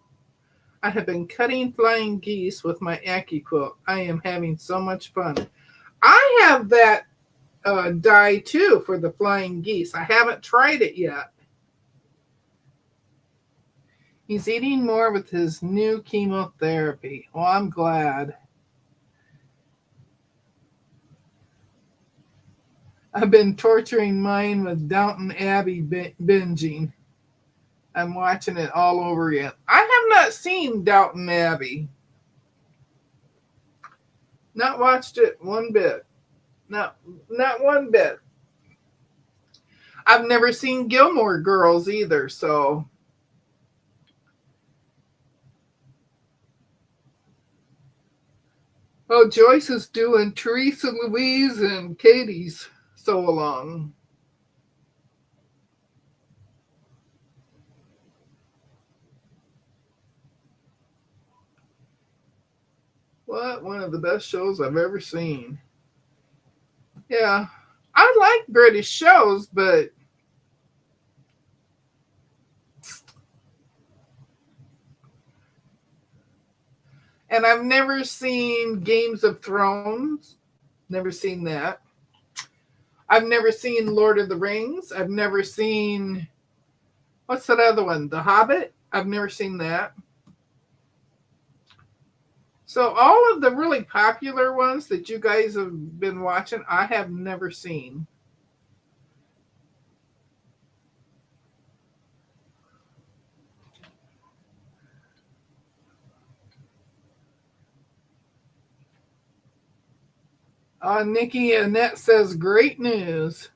I have been cutting flying geese with my AccuQuilt. I am having so much fun. I have that die too for the flying geese. I haven't tried it yet. He's eating more with his new chemotherapy. Well, I'm glad. I've been torturing mine with Downton Abbey binging. I'm watching it all over again. I have not seen Downton Abbey. Not watched it one bit. Not one bit. I've never seen Gilmore Girls either, so. Oh, Joyce is doing Teresa, Louise, and Katie's Sew Along. What? One of the best shows I've ever seen. Yeah, I like British shows, but and I've never seen Games of Thrones. Never seen that. I've never seen Lord of the Rings. I've never seen, what's that other one? The Hobbit? I've never seen that. So all of the really popular ones that you guys have been watching, I have never seen. Nikki Annette says, great news.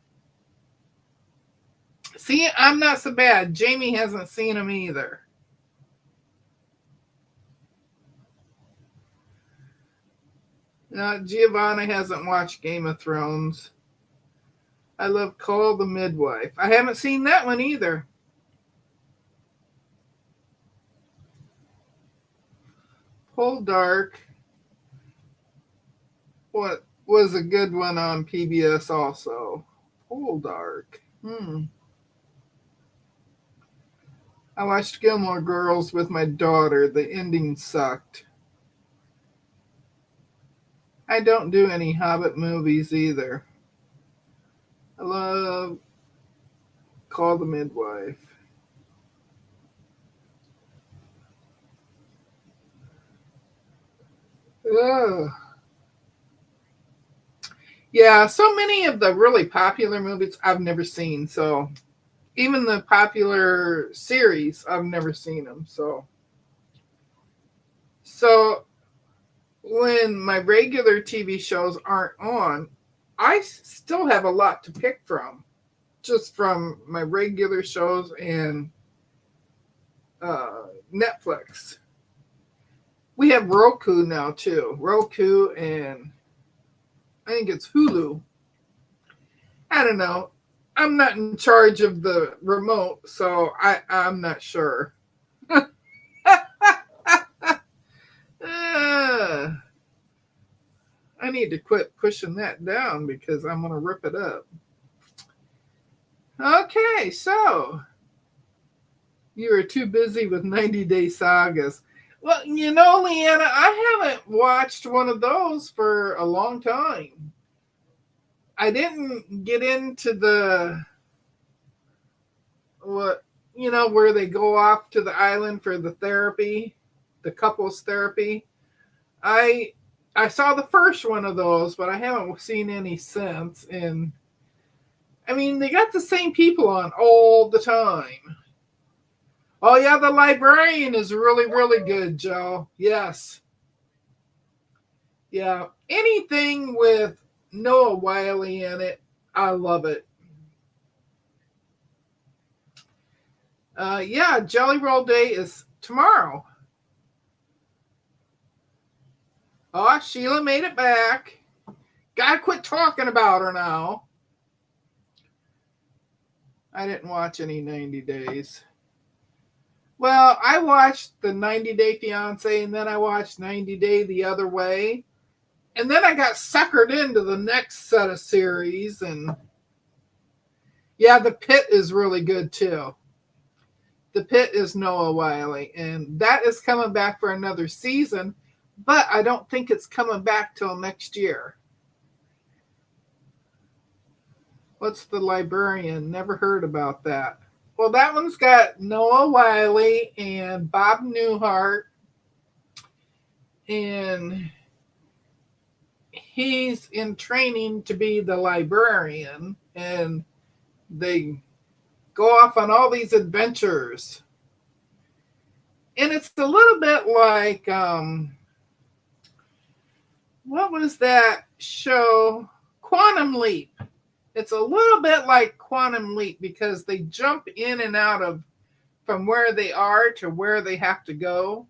See, I'm not so bad. Jamie hasn't seen them either. Giovanna hasn't watched Game of Thrones. I love Call the Midwife. I haven't seen that one either. Poldark. What was a good one on PBS also? Poldark. I watched Gilmore Girls with my daughter. The ending sucked. I don't do any Hobbit movies either. I love Call the Midwife. Ugh. Yeah, so many of the really popular movies I've never seen. So even the popular series, I've never seen them. So when my regular TV shows aren't on, I still have a lot to pick from. just from my regular shows and Netflix. We have Roku now too. Roku and I think it's Hulu. I don't know. I'm not in charge of the remote, so I'm not sure. I need to quit pushing that down because I'm going to rip it up. Okay, so you were too busy with 90-Day Sagas. Well, Leanna, I haven't watched one of those for a long time. I didn't get into where they go off to the island for the therapy, the couples therapy. I saw the first one of those, but I haven't seen any since. And I mean, they got the same people on all the time. Oh yeah, The Librarian is really, really good, Joe. Yes. Yeah. Anything with Noah Wyle in it, I love it. Yeah, Jelly Roll Day is tomorrow. Oh, Sheila made it back. Gotta quit talking about her now. I didn't watch any 90 Days. Well, I watched the 90 Day Fiancé, and then I watched 90 Day the Other Way. And then I got suckered into the next set of series. And yeah, The Pit is really good too. The Pit is Noah Wyle, and that is coming back for another season, but I don't think it's coming back till next year. What's The Librarian? Never heard about that. Well, that one's got Noah Wyle and Bob Newhart, and he's in training to be the librarian, and they go off on all these adventures. And it's a little bit like, what was that show? Quantum Leap. It's a little bit like Quantum Leap because they jump in and out of from where they are to where they have to go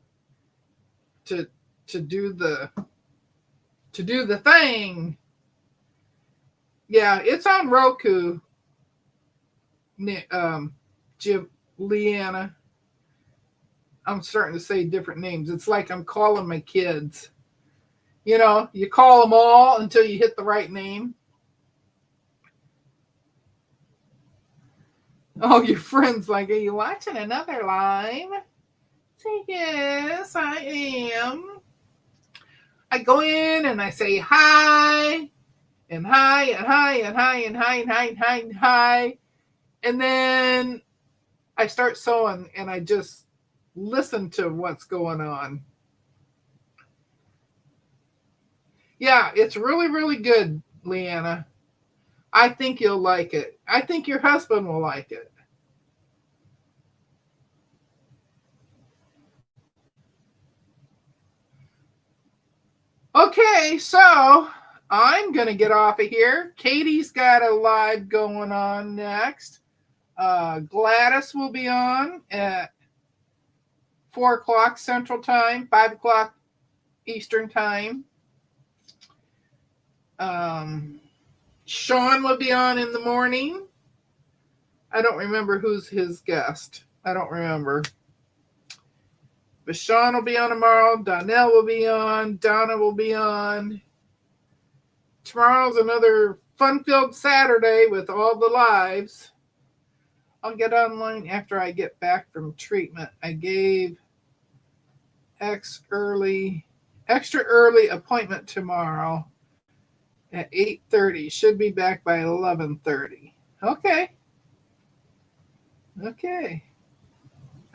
to do the thing. Yeah, it's on Roku. Leanna. I'm starting to say different names. It's like I'm calling my kids. You call them all until you hit the right name. Oh, your friend's like, are you watching another live? Say, yes, I am. I go in and I say hi, and hi, and hi, and hi, and hi, and hi, and hi, and hi. And then I start sewing and I just listen to what's going on. Yeah, it's really, really good, Leanna. I think you'll like it. I think your husband will like it. Okay, so I'm going to get off of here. Katie's got a live going on next. Gladys will be on at 4 o'clock Central Time, 5 o'clock Eastern Time. Sean will be on in the morning. I don't remember who's his guest. I don't remember. But Sean will be on tomorrow. Donnell will be on. Donna will be on. Tomorrow's another fun-filled Saturday with all the lives. I'll get online after I get back from treatment. I gave extra early appointment tomorrow at 8:30. Should be back by 11:30. Okay.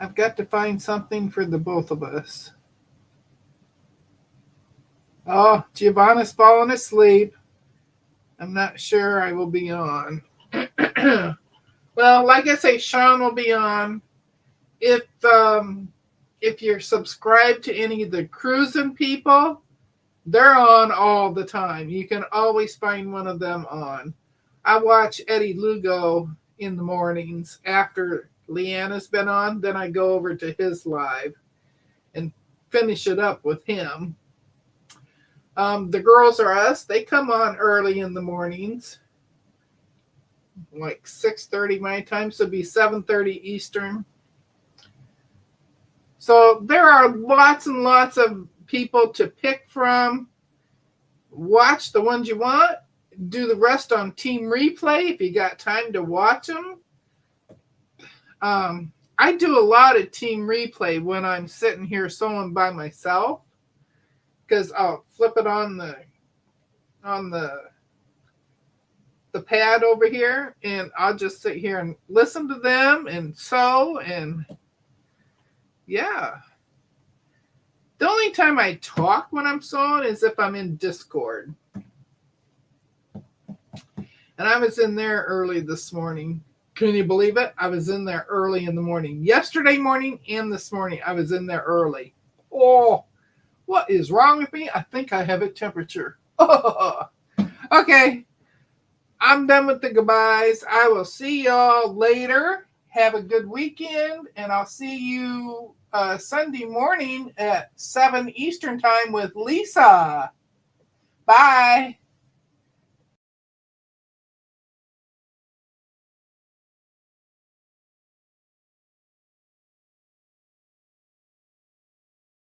I've got to find something for the both of us. Oh, Giovanna's falling asleep. I'm not sure I will be on. Well, like I say, Sean will be on. If you're subscribed to any of the cruising people, they're on all the time. You can always find one of them on. I watch Eddie Lugo in the mornings after Leanna's been on. Then I go over to his live and finish it up with him. The Girls Are Us, they come on early in the mornings, like 6:30 my time, so it'd be 7:30 Eastern. So there are lots and lots of people to pick from. Watch the ones you want. Do the rest on Team Replay if you got time to watch them. I do a lot of Team Replay when I'm sitting here sewing by myself, because I'll flip it on the pad over here, and I'll just sit here and listen to them and sew. And yeah, the only time I talk when I'm sewing is if I'm in Discord. And I was in there early this morning. Can you believe it? I was in there early in the morning. Yesterday morning and this morning, I was in there early. Oh, what is wrong with me? I think I have a temperature. Oh. Okay. I'm done with the goodbyes. I will see y'all later. Have a good weekend. And I'll see you Sunday morning at 7 Eastern time with Lisa. Bye.